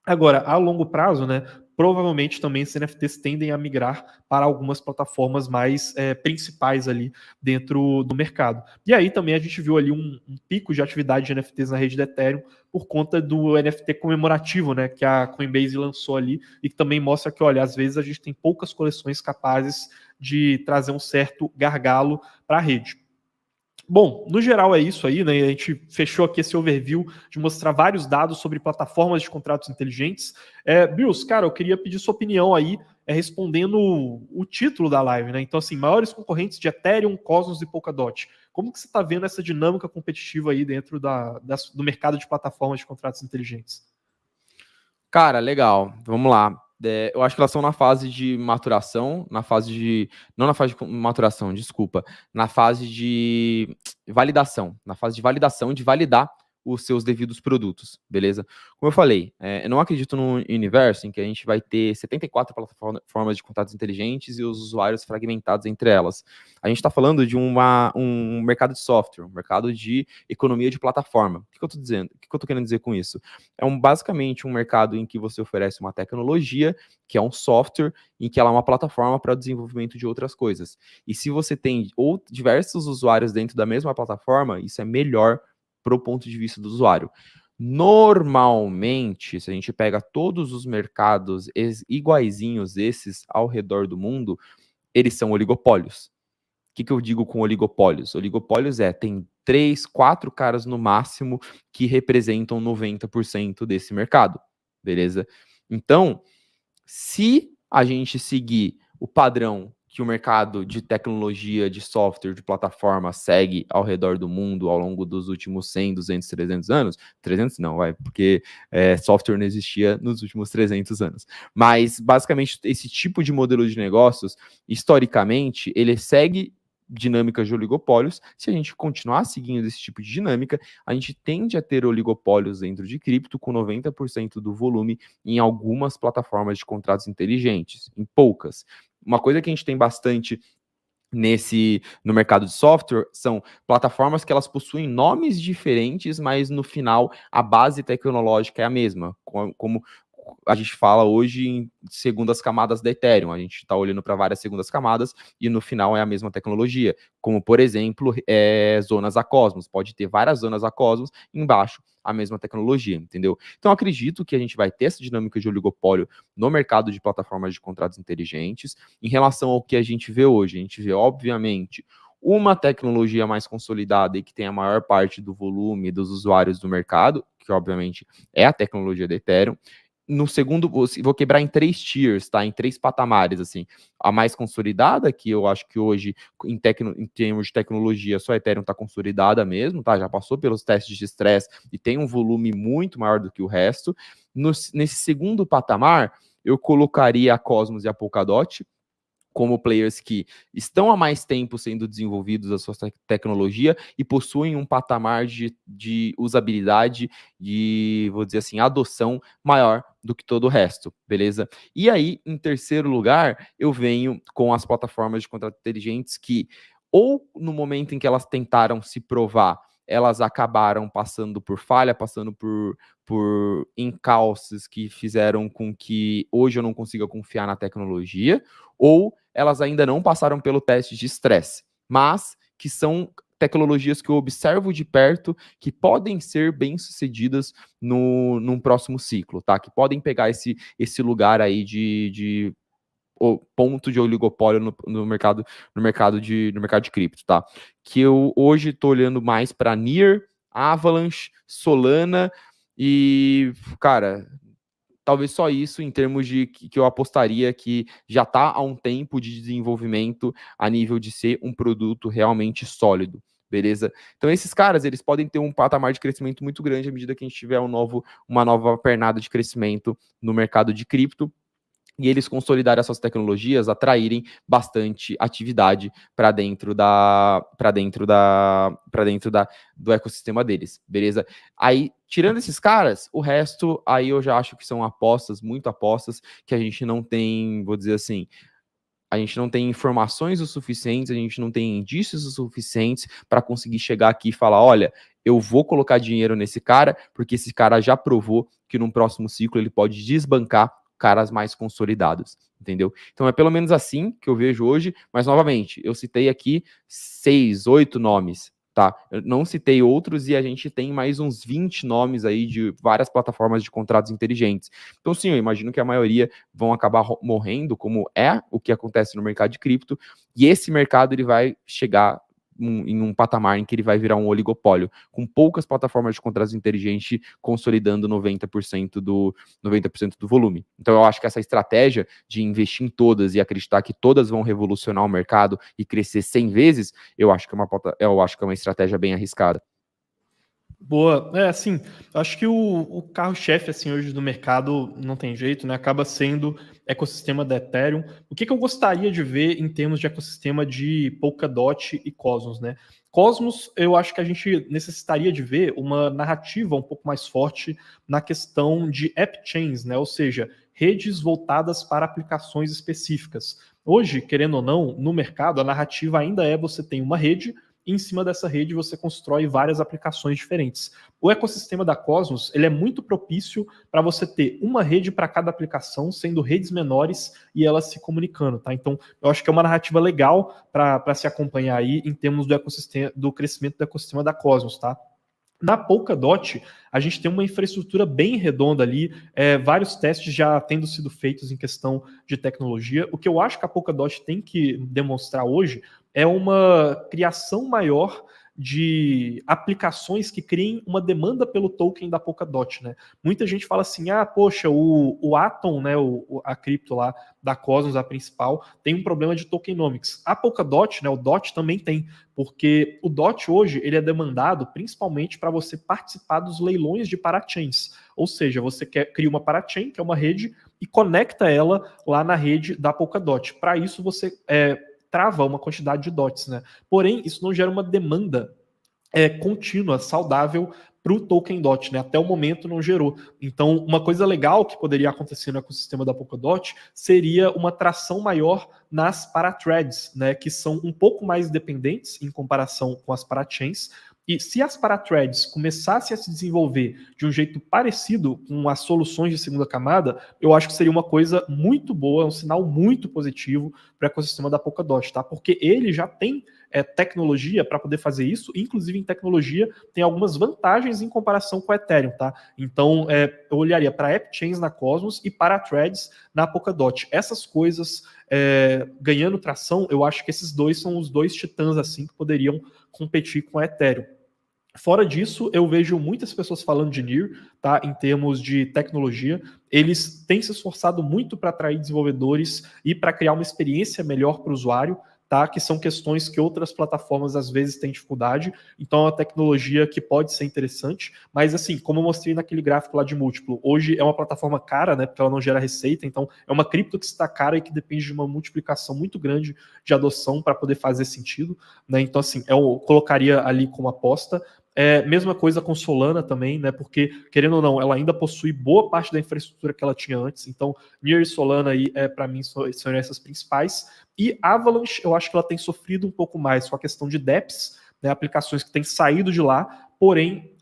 Agora, a longo prazo, né, provavelmente também os NFTs tendem a migrar para algumas plataformas mais principais ali dentro do mercado. E aí também a gente viu ali um pico de atividade de NFTs na rede da Ethereum por conta do NFT comemorativo, né, que a Coinbase lançou ali e que também mostra que, olha, às vezes a gente tem poucas coleções capazes de trazer um certo gargalo para a rede. Bom, no geral é isso aí, né? A gente fechou aqui esse overview de mostrar vários dados sobre plataformas de contratos inteligentes. Bills, cara, eu queria pedir sua opinião aí, respondendo o título da live, né? Então, assim, maiores concorrentes de Ethereum, Cosmos e Polkadot. Como que você está vendo essa dinâmica competitiva aí dentro do mercado de plataformas de contratos inteligentes? Cara, legal. Vamos lá. Eu acho que elas estão na fase de maturação, não na fase de maturação, desculpa, na fase de validação, de validar os seus devidos produtos, beleza? Como eu falei, eu não acredito num universo em que a gente vai ter 74 plataformas de contratos inteligentes e os usuários fragmentados entre elas. A gente está falando de um mercado de software, um mercado de economia de plataforma. O que eu estou dizendo? O que eu estou querendo dizer com isso? Basicamente um mercado em que você oferece uma tecnologia, que é um software, em que ela é uma plataforma para o desenvolvimento de outras coisas. E se você tem diversos usuários dentro da mesma plataforma, isso é melhor para o ponto de vista do usuário. Normalmente, se a gente pega todos os mercados iguaizinhos esses ao redor do mundo, eles são oligopólios. O que eu digo com oligopólios? Oligopólios tem 3, 4 caras no máximo que representam 90% desse mercado, beleza? Então, se a gente seguir o padrão que o mercado de tecnologia, de software, de plataforma segue ao redor do mundo ao longo dos últimos 100, 200, 300 anos, 300 não, porque software não existia nos últimos 300 anos. Mas, basicamente, esse tipo de modelo de negócios, historicamente, ele segue dinâmicas de oligopólios. Se a gente continuar seguindo esse tipo de dinâmica, a gente tende a ter oligopólios dentro de cripto com 90% do volume em algumas plataformas de contratos inteligentes, em poucas. Uma coisa que a gente tem bastante no mercado de software são plataformas que elas possuem nomes diferentes, mas no final a base tecnológica é a mesma, como a gente fala hoje em segundas camadas da Ethereum. A gente está olhando para várias segundas camadas e no final é a mesma tecnologia. Como, por exemplo, zonas a Cosmos. Pode ter várias zonas a Cosmos, embaixo a mesma tecnologia, entendeu? Então, acredito que a gente vai ter essa dinâmica de oligopólio no mercado de plataformas de contratos inteligentes. Em relação ao que a gente vê hoje, a gente vê, obviamente, uma tecnologia mais consolidada e que tem a maior parte do volume dos usuários do mercado, que obviamente é a tecnologia da Ethereum. No segundo, vou quebrar em 3 tiers, tá? Em 3 patamares, assim. A mais consolidada, que eu acho que hoje, em termos de tecnologia, só a Ethereum está consolidada mesmo, tá? Já passou pelos testes de estresse e tem um volume muito maior do que o resto. Nesse segundo patamar, eu colocaria a Cosmos e a Polkadot como players que estão há mais tempo sendo desenvolvidos a sua tecnologia e possuem um patamar de usabilidade, vou dizer assim, adoção maior do que todo o resto, beleza? E aí, em terceiro lugar, eu venho com as plataformas de contratos inteligentes que, ou no momento em que elas tentaram se provar, elas acabaram passando por falha, passando por encalços que fizeram com que hoje eu não consiga confiar na tecnologia, ou elas ainda não passaram pelo teste de estresse, mas que são tecnologias que eu observo de perto que podem ser bem-sucedidas num próximo ciclo, tá? Que podem pegar esse lugar aí de ponto de oligopólio no mercado de cripto, tá? Que eu hoje estou olhando mais para Near Avalanche, Solana e, cara, talvez só isso em termos de que eu apostaria que já está há um tempo de desenvolvimento a nível de ser um produto realmente sólido, beleza? Então esses caras, eles podem ter um patamar de crescimento muito grande à medida que a gente tiver uma nova pernada de crescimento no mercado de cripto, e eles consolidarem essas tecnologias, atraírem bastante atividade para dentro do ecossistema deles, beleza? Aí, tirando esses caras, o resto, aí eu já acho que são apostas, muito apostas, que a gente não tem, vou dizer assim, a gente não tem informações o suficientes, a gente não tem indícios o suficientes para conseguir chegar aqui e falar, olha, eu vou colocar dinheiro nesse cara, porque esse cara já provou que no próximo ciclo ele pode desbancar caras mais consolidados, entendeu? Então é pelo menos assim que eu vejo hoje, mas novamente, eu citei aqui 6, 8 nomes, tá? Eu não citei outros e a gente tem mais uns 20 nomes aí de várias plataformas de contratos inteligentes. Então sim, eu imagino que a maioria vão acabar morrendo, como é o que acontece no mercado de cripto, e esse mercado ele vai chegar em um patamar em que ele vai virar um oligopólio, com poucas plataformas de contratos inteligentes consolidando 90% do volume. Então eu acho que essa estratégia de investir em todas e acreditar que todas vão revolucionar o mercado e crescer 100 vezes, eu acho que é uma estratégia bem arriscada. Boa. Assim, acho que o carro-chefe, assim, hoje do mercado, não tem jeito, né? Acaba sendo ecossistema da Ethereum. O que eu gostaria de ver em termos de ecossistema de Polkadot e Cosmos, né? Cosmos, eu acho que a gente necessitaria de ver uma narrativa um pouco mais forte na questão de app chains, né? Ou seja, redes voltadas para aplicações específicas. Hoje, querendo ou não, no mercado, a narrativa ainda é você tem uma rede, e em cima dessa rede você constrói várias aplicações diferentes. O ecossistema da Cosmos ele é muito propício para você ter uma rede para cada aplicação, sendo redes menores e elas se comunicando, tá? Então, eu acho que é uma narrativa legal para se acompanhar aí em termos do ecossistema, do crescimento do ecossistema da Cosmos, tá? Na Polkadot, a gente tem uma infraestrutura bem redonda ali, vários testes já tendo sido feitos em questão de tecnologia. O que eu acho que a Polkadot tem que demonstrar hoje é uma criação maior de aplicações que criem uma demanda pelo token da Polkadot, né? Muita gente fala assim, poxa, o Atom, né, a cripto lá da Cosmos, a principal, tem um problema de tokenomics. A Polkadot, né, o DOT também tem, porque o DOT hoje ele é demandado principalmente para você participar dos leilões de parachains. Ou seja, você cria uma parachain, que é uma rede, e conecta ela lá na rede da Polkadot. Para isso você trava uma quantidade de DOTs, né? Porém, isso não gera uma demanda contínua, saudável para o token DOT, né? Até o momento não gerou. Então, uma coisa legal que poderia acontecer no ecossistema da Polkadot seria uma tração maior nas parathreads, né? Que são um pouco mais dependentes em comparação com as parachains. E se as parathreads começassem a se desenvolver de um jeito parecido com as soluções de segunda camada, eu acho que seria uma coisa muito boa, um sinal muito positivo para o ecossistema da Polkadot, tá? Porque ele já tem tecnologia para poder fazer isso, inclusive em tecnologia tem algumas vantagens em comparação com o Ethereum, tá? Então, eu olharia para app chains na Cosmos e para threads na Polkadot. Essas coisas ganhando tração, eu acho que esses dois são os dois titãs assim que poderiam competir com o Ethereum. Fora disso, eu vejo muitas pessoas falando de NEAR, tá? Em termos de tecnologia. Eles têm se esforçado muito para atrair desenvolvedores e para criar uma experiência melhor para o usuário, tá? Que são questões que outras plataformas às vezes têm dificuldade. Então é uma tecnologia que pode ser interessante, mas assim, como eu mostrei naquele gráfico lá de múltiplo, hoje é uma plataforma cara, né? Porque ela não gera receita, então é uma cripto que está cara e que depende de uma multiplicação muito grande de adoção para poder fazer sentido, né? Então assim, eu colocaria ali como aposta. Mesma coisa com Solana também, né? Porque, querendo ou não, ela ainda possui boa parte da infraestrutura que ela tinha antes. Então, NEAR e Solana aí, para mim, são essas principais. E Avalanche, eu acho que ela tem sofrido um pouco mais com a questão de dApps, né? Aplicações que têm saído de lá, porém,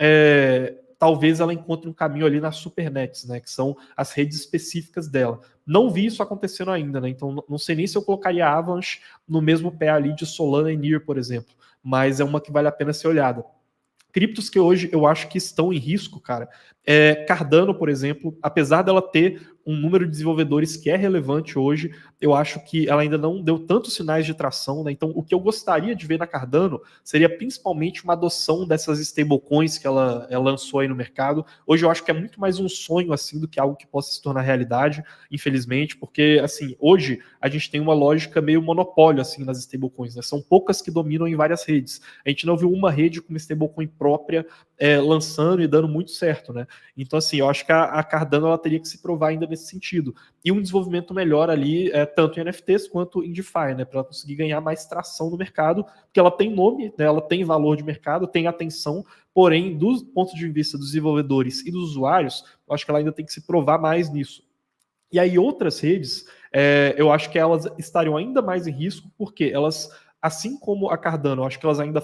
talvez ela encontre um caminho ali nas Supernets, né? Que são as redes específicas dela. Não vi isso acontecendo ainda, né? Então, não sei nem se eu colocaria a Avalanche no mesmo pé ali de Solana e NEAR, por exemplo. Mas é uma que vale a pena ser olhada. Criptos que hoje eu acho que estão em risco, cara. Cardano, por exemplo, apesar dela ter um número de desenvolvedores que é relevante hoje. Eu acho que ela ainda não deu tantos sinais de tração, né? Então, o que eu gostaria de ver na Cardano seria principalmente uma adoção dessas stablecoins que ela lançou aí no mercado. Hoje eu acho que é muito mais um sonho, assim, do que algo que possa se tornar realidade, infelizmente, porque, assim, hoje a gente tem uma lógica meio monopólio, assim, nas stablecoins, né? São poucas que dominam em várias redes. A gente não viu uma rede com uma stablecoin própria lançando e dando muito certo, né? Então, assim, eu acho que a Cardano ela teria que se provar ainda nesse sentido. E um desenvolvimento melhor ali, tanto em NFTs quanto em DeFi, né? Para ela conseguir ganhar mais tração no mercado, porque ela tem nome, né? Ela tem valor de mercado, tem atenção, porém, do ponto de vista dos desenvolvedores e dos usuários, eu acho que ela ainda tem que se provar mais nisso. E aí, outras redes, eu acho que elas estariam ainda mais em risco, porque elas, assim como a Cardano, eu acho que elas ainda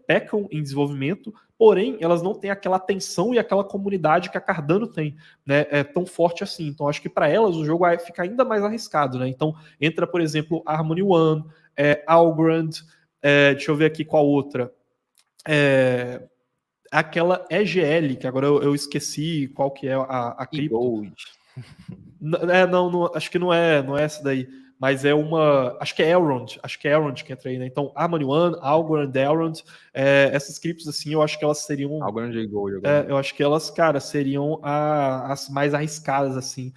pecam em desenvolvimento, porém, elas não têm aquela atenção e aquela comunidade que a Cardano tem, né? É tão forte assim. Então, acho que para elas o jogo vai ficar ainda mais arriscado, né? Então, entra, por exemplo, Harmony One, Algorand, deixa eu ver aqui qual outra. Aquela EGL, que agora eu esqueci qual que é a cripto. Gold. Não, acho que não é essa daí, mas é uma, acho que é Elrond que entra aí, né? Então, Harmony One, Algorand, Elrond, essas criptos assim, eu acho que elas seriam, Algorand e Gold agora. eu acho que elas, cara, seriam as mais arriscadas assim,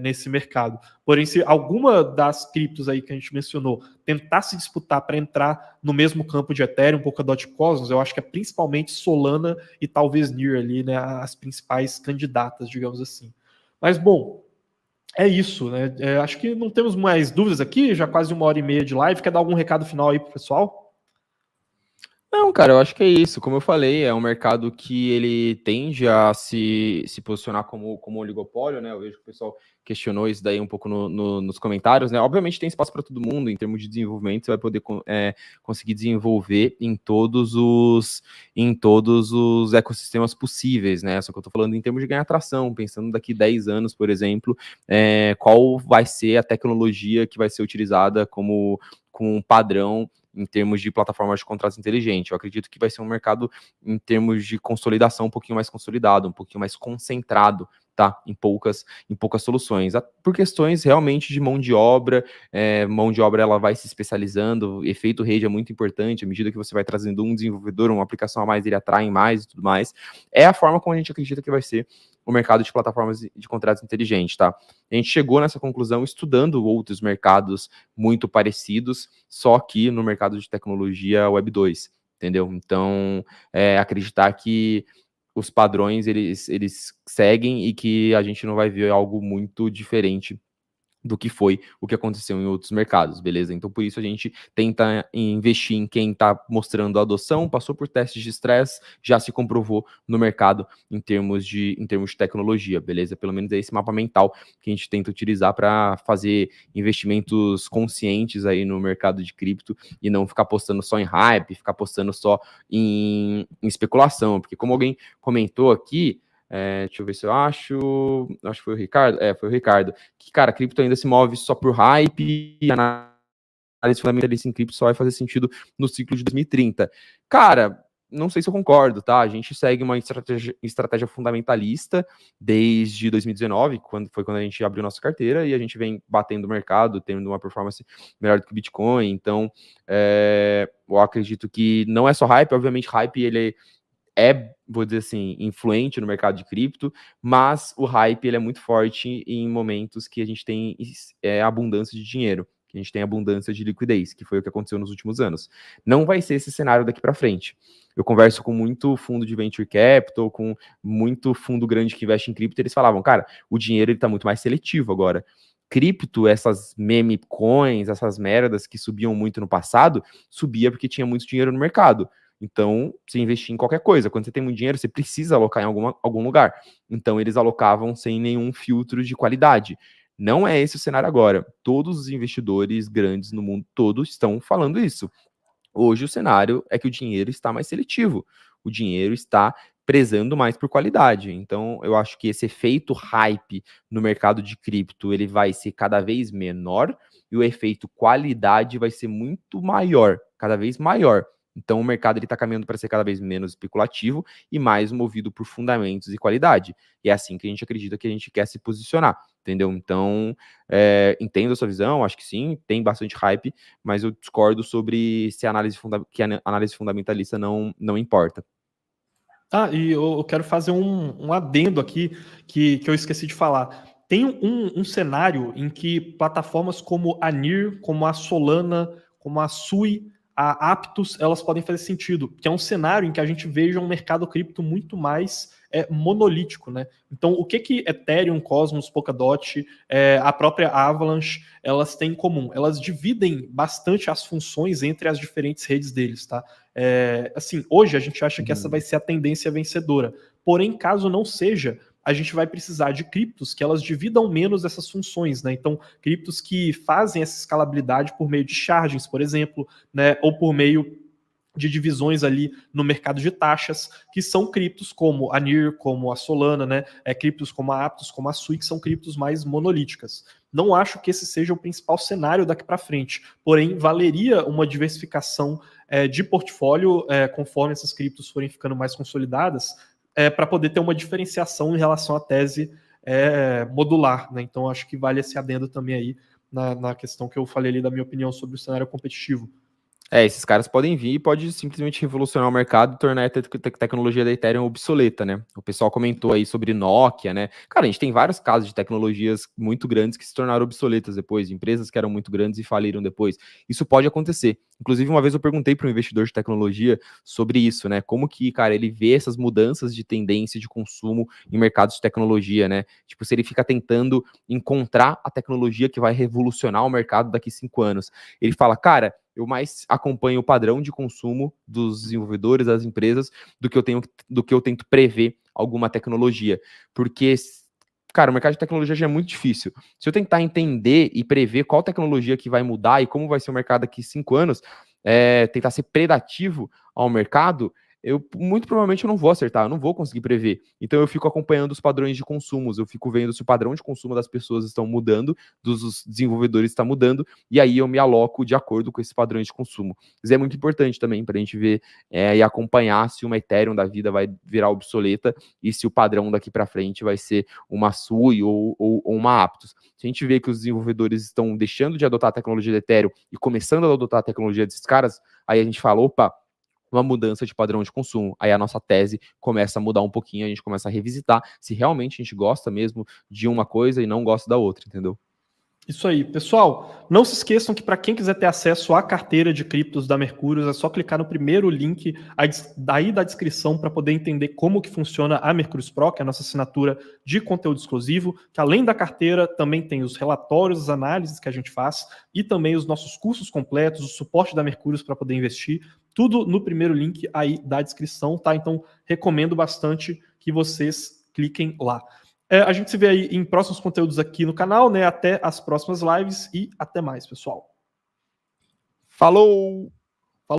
nesse mercado. Porém, se alguma das criptos aí que a gente mencionou tentar se disputar para entrar no mesmo campo de Ethereum, Polkadot, Cosmos, eu acho que é principalmente Solana e talvez Near ali, né? As principais candidatas, digamos assim. Mas bom, é isso, né? Acho que não temos mais dúvidas aqui, já quase 1h30 de live. Quer dar algum recado final aí pro pessoal? Não, cara, eu acho que é isso. Como eu falei, é um mercado que ele tende a se posicionar como oligopólio, né? Eu vejo que o pessoal questionou isso daí um pouco nos comentários, né? Obviamente tem espaço para todo mundo em termos de desenvolvimento, você vai poder conseguir desenvolver em todos os ecossistemas possíveis, né? Só que eu tô falando em termos de ganhar tração, pensando daqui 10 anos, por exemplo, qual vai ser a tecnologia que vai ser utilizada como um padrão em termos de plataformas de contratos inteligentes. Eu acredito que vai ser um mercado, em termos de consolidação, um pouquinho mais consolidado, um pouquinho mais concentrado, tá? Em poucas soluções. Por questões realmente de mão de obra, ela vai se especializando, o efeito rede é muito importante, à medida que você vai trazendo um desenvolvedor, uma aplicação a mais, ele atrai mais e tudo mais. É a forma como a gente acredita que vai ser o mercado de plataformas de contratos inteligentes, tá? A gente chegou nessa conclusão estudando outros mercados muito parecidos, só que no mercado de tecnologia Web 2, entendeu? Então, acreditar que os padrões, eles seguem e que a gente não vai ver algo muito diferente do que foi o que aconteceu em outros mercados, beleza? Então, por isso a gente tenta investir em quem está mostrando a adoção, passou por testes de estresse, já se comprovou no mercado em termos de tecnologia, beleza? Pelo menos é esse mapa mental que a gente tenta utilizar para fazer investimentos conscientes aí no mercado de cripto e não ficar apostando só em hype, ficar apostando só em especulação, porque como alguém comentou aqui, deixa eu ver se eu acho que foi o Ricardo, foi o Ricardo, que, cara, cripto ainda se move só por hype, e a análise fundamentalista em cripto só vai fazer sentido no ciclo de 2030. Cara, não sei se eu concordo, tá? A gente segue uma estratégia fundamentalista desde 2019, quando a gente abriu nossa carteira, e a gente vem batendo o mercado, tendo uma performance melhor do que o Bitcoin, então eu acredito que não é só hype, obviamente hype ele vou dizer assim, influente no mercado de cripto, mas o hype ele é muito forte em momentos que a gente tem abundância de dinheiro, que a gente tem abundância de liquidez, que foi o que aconteceu nos últimos anos. Não vai ser esse cenário daqui para frente. Eu converso com muito fundo de venture capital, com muito fundo grande que investe em cripto, e eles falavam, cara, o dinheiro está muito mais seletivo agora. Cripto, essas meme coins, essas merdas que subiam muito no passado, subia porque tinha muito dinheiro no mercado. Então, você investir em qualquer coisa. Quando você tem muito dinheiro, você precisa alocar em algum lugar. Então, eles alocavam sem nenhum filtro de qualidade. Não é esse o cenário agora. Todos os investidores grandes no mundo todo estão falando isso. Hoje, o cenário é que o dinheiro está mais seletivo. O dinheiro está prezando mais por qualidade. Então, eu acho que esse efeito hype no mercado de cripto, ele vai ser cada vez menor e o efeito qualidade vai ser muito maior, cada vez maior. Então o mercado está caminhando para ser cada vez menos especulativo e mais movido por fundamentos e qualidade. E é assim que a gente acredita que a gente quer se posicionar, entendeu? Então, entendo a sua visão, acho que sim, tem bastante hype, mas eu discordo sobre se a análise fundamentalista não importa. E eu quero fazer um adendo aqui que eu esqueci de falar. Tem um cenário em que plataformas como a NIR, como a Solana, como a Sui, a Aptos, elas podem fazer sentido, que é um cenário em que a gente veja um mercado cripto muito mais monolítico, né? Então, o que Ethereum, Cosmos, Polkadot, a própria Avalanche, elas têm em comum? Elas dividem bastante as funções entre as diferentes redes deles, tá? Assim, hoje a gente acha que essa vai ser a tendência vencedora. Porém, caso não seja, a gente vai precisar de criptos que elas dividam menos essas funções, né? Então, criptos que fazem essa escalabilidade por meio de chargings, por exemplo, né? Ou por meio de divisões ali no mercado de taxas, que são criptos como a NIR, como a Solana, né? Criptos como a Aptos, como a Sui, que são criptos mais monolíticas. Não acho que esse seja o principal cenário daqui para frente, porém valeria uma diversificação de portfólio conforme essas criptos forem ficando mais consolidadas, para poder ter uma diferenciação em relação à tese modular, né? Então acho que vale esse adendo também aí na questão que eu falei ali da minha opinião sobre o cenário competitivo. Esses caras podem vir e pode simplesmente revolucionar o mercado e tornar a tecnologia da Ethereum obsoleta, né? O pessoal comentou aí sobre Nokia, né? Cara, a gente tem vários casos de tecnologias muito grandes que se tornaram obsoletas depois, de empresas que eram muito grandes e faliram depois. Isso pode acontecer. Inclusive, uma vez eu perguntei para um investidor de tecnologia sobre isso, né? Como que, cara, ele vê essas mudanças de tendência de consumo em mercados de tecnologia, né? Tipo, se ele fica tentando encontrar a tecnologia que vai revolucionar o mercado daqui 5 anos. Ele fala, cara, eu mais acompanho o padrão de consumo dos desenvolvedores, das empresas, do que eu tento prever alguma tecnologia. Porque, cara, o mercado de tecnologia já é muito difícil. Se eu tentar entender e prever qual tecnologia que vai mudar e como vai ser o mercado daqui 5 anos, tentar ser predativo ao mercado, muito provavelmente eu não vou acertar, eu não vou conseguir prever. Então eu fico acompanhando os padrões de consumos, eu fico vendo se o padrão de consumo das pessoas estão mudando, dos desenvolvedores está mudando, e aí eu me aloco de acordo com esses padrões de consumo. Isso é muito importante também para a gente ver e acompanhar se uma Ethereum da vida vai virar obsoleta e se o padrão daqui para frente vai ser uma Sui ou uma Aptos. Se a gente vê que os desenvolvedores estão deixando de adotar a tecnologia da Ethereum e começando a adotar a tecnologia desses caras, aí a gente fala, opa, uma mudança de padrão de consumo. Aí a nossa tese começa a mudar um pouquinho, a gente começa a revisitar se realmente a gente gosta mesmo de uma coisa e não gosta da outra, entendeu? Isso aí, pessoal. Não se esqueçam que para quem quiser ter acesso à carteira de criptos da Mercúrios, é só clicar no primeiro link daí da descrição para poder entender como que funciona a Mercúrios Pro, que é a nossa assinatura de conteúdo exclusivo, que além da carteira também tem os relatórios, as análises que a gente faz e também os nossos cursos completos, o suporte da Mercúrios para poder investir, tudo no primeiro link aí da descrição, tá? Então, recomendo bastante que vocês cliquem lá. A gente se vê aí em próximos conteúdos aqui no canal, né? Até as próximas lives e até mais, pessoal. Falou!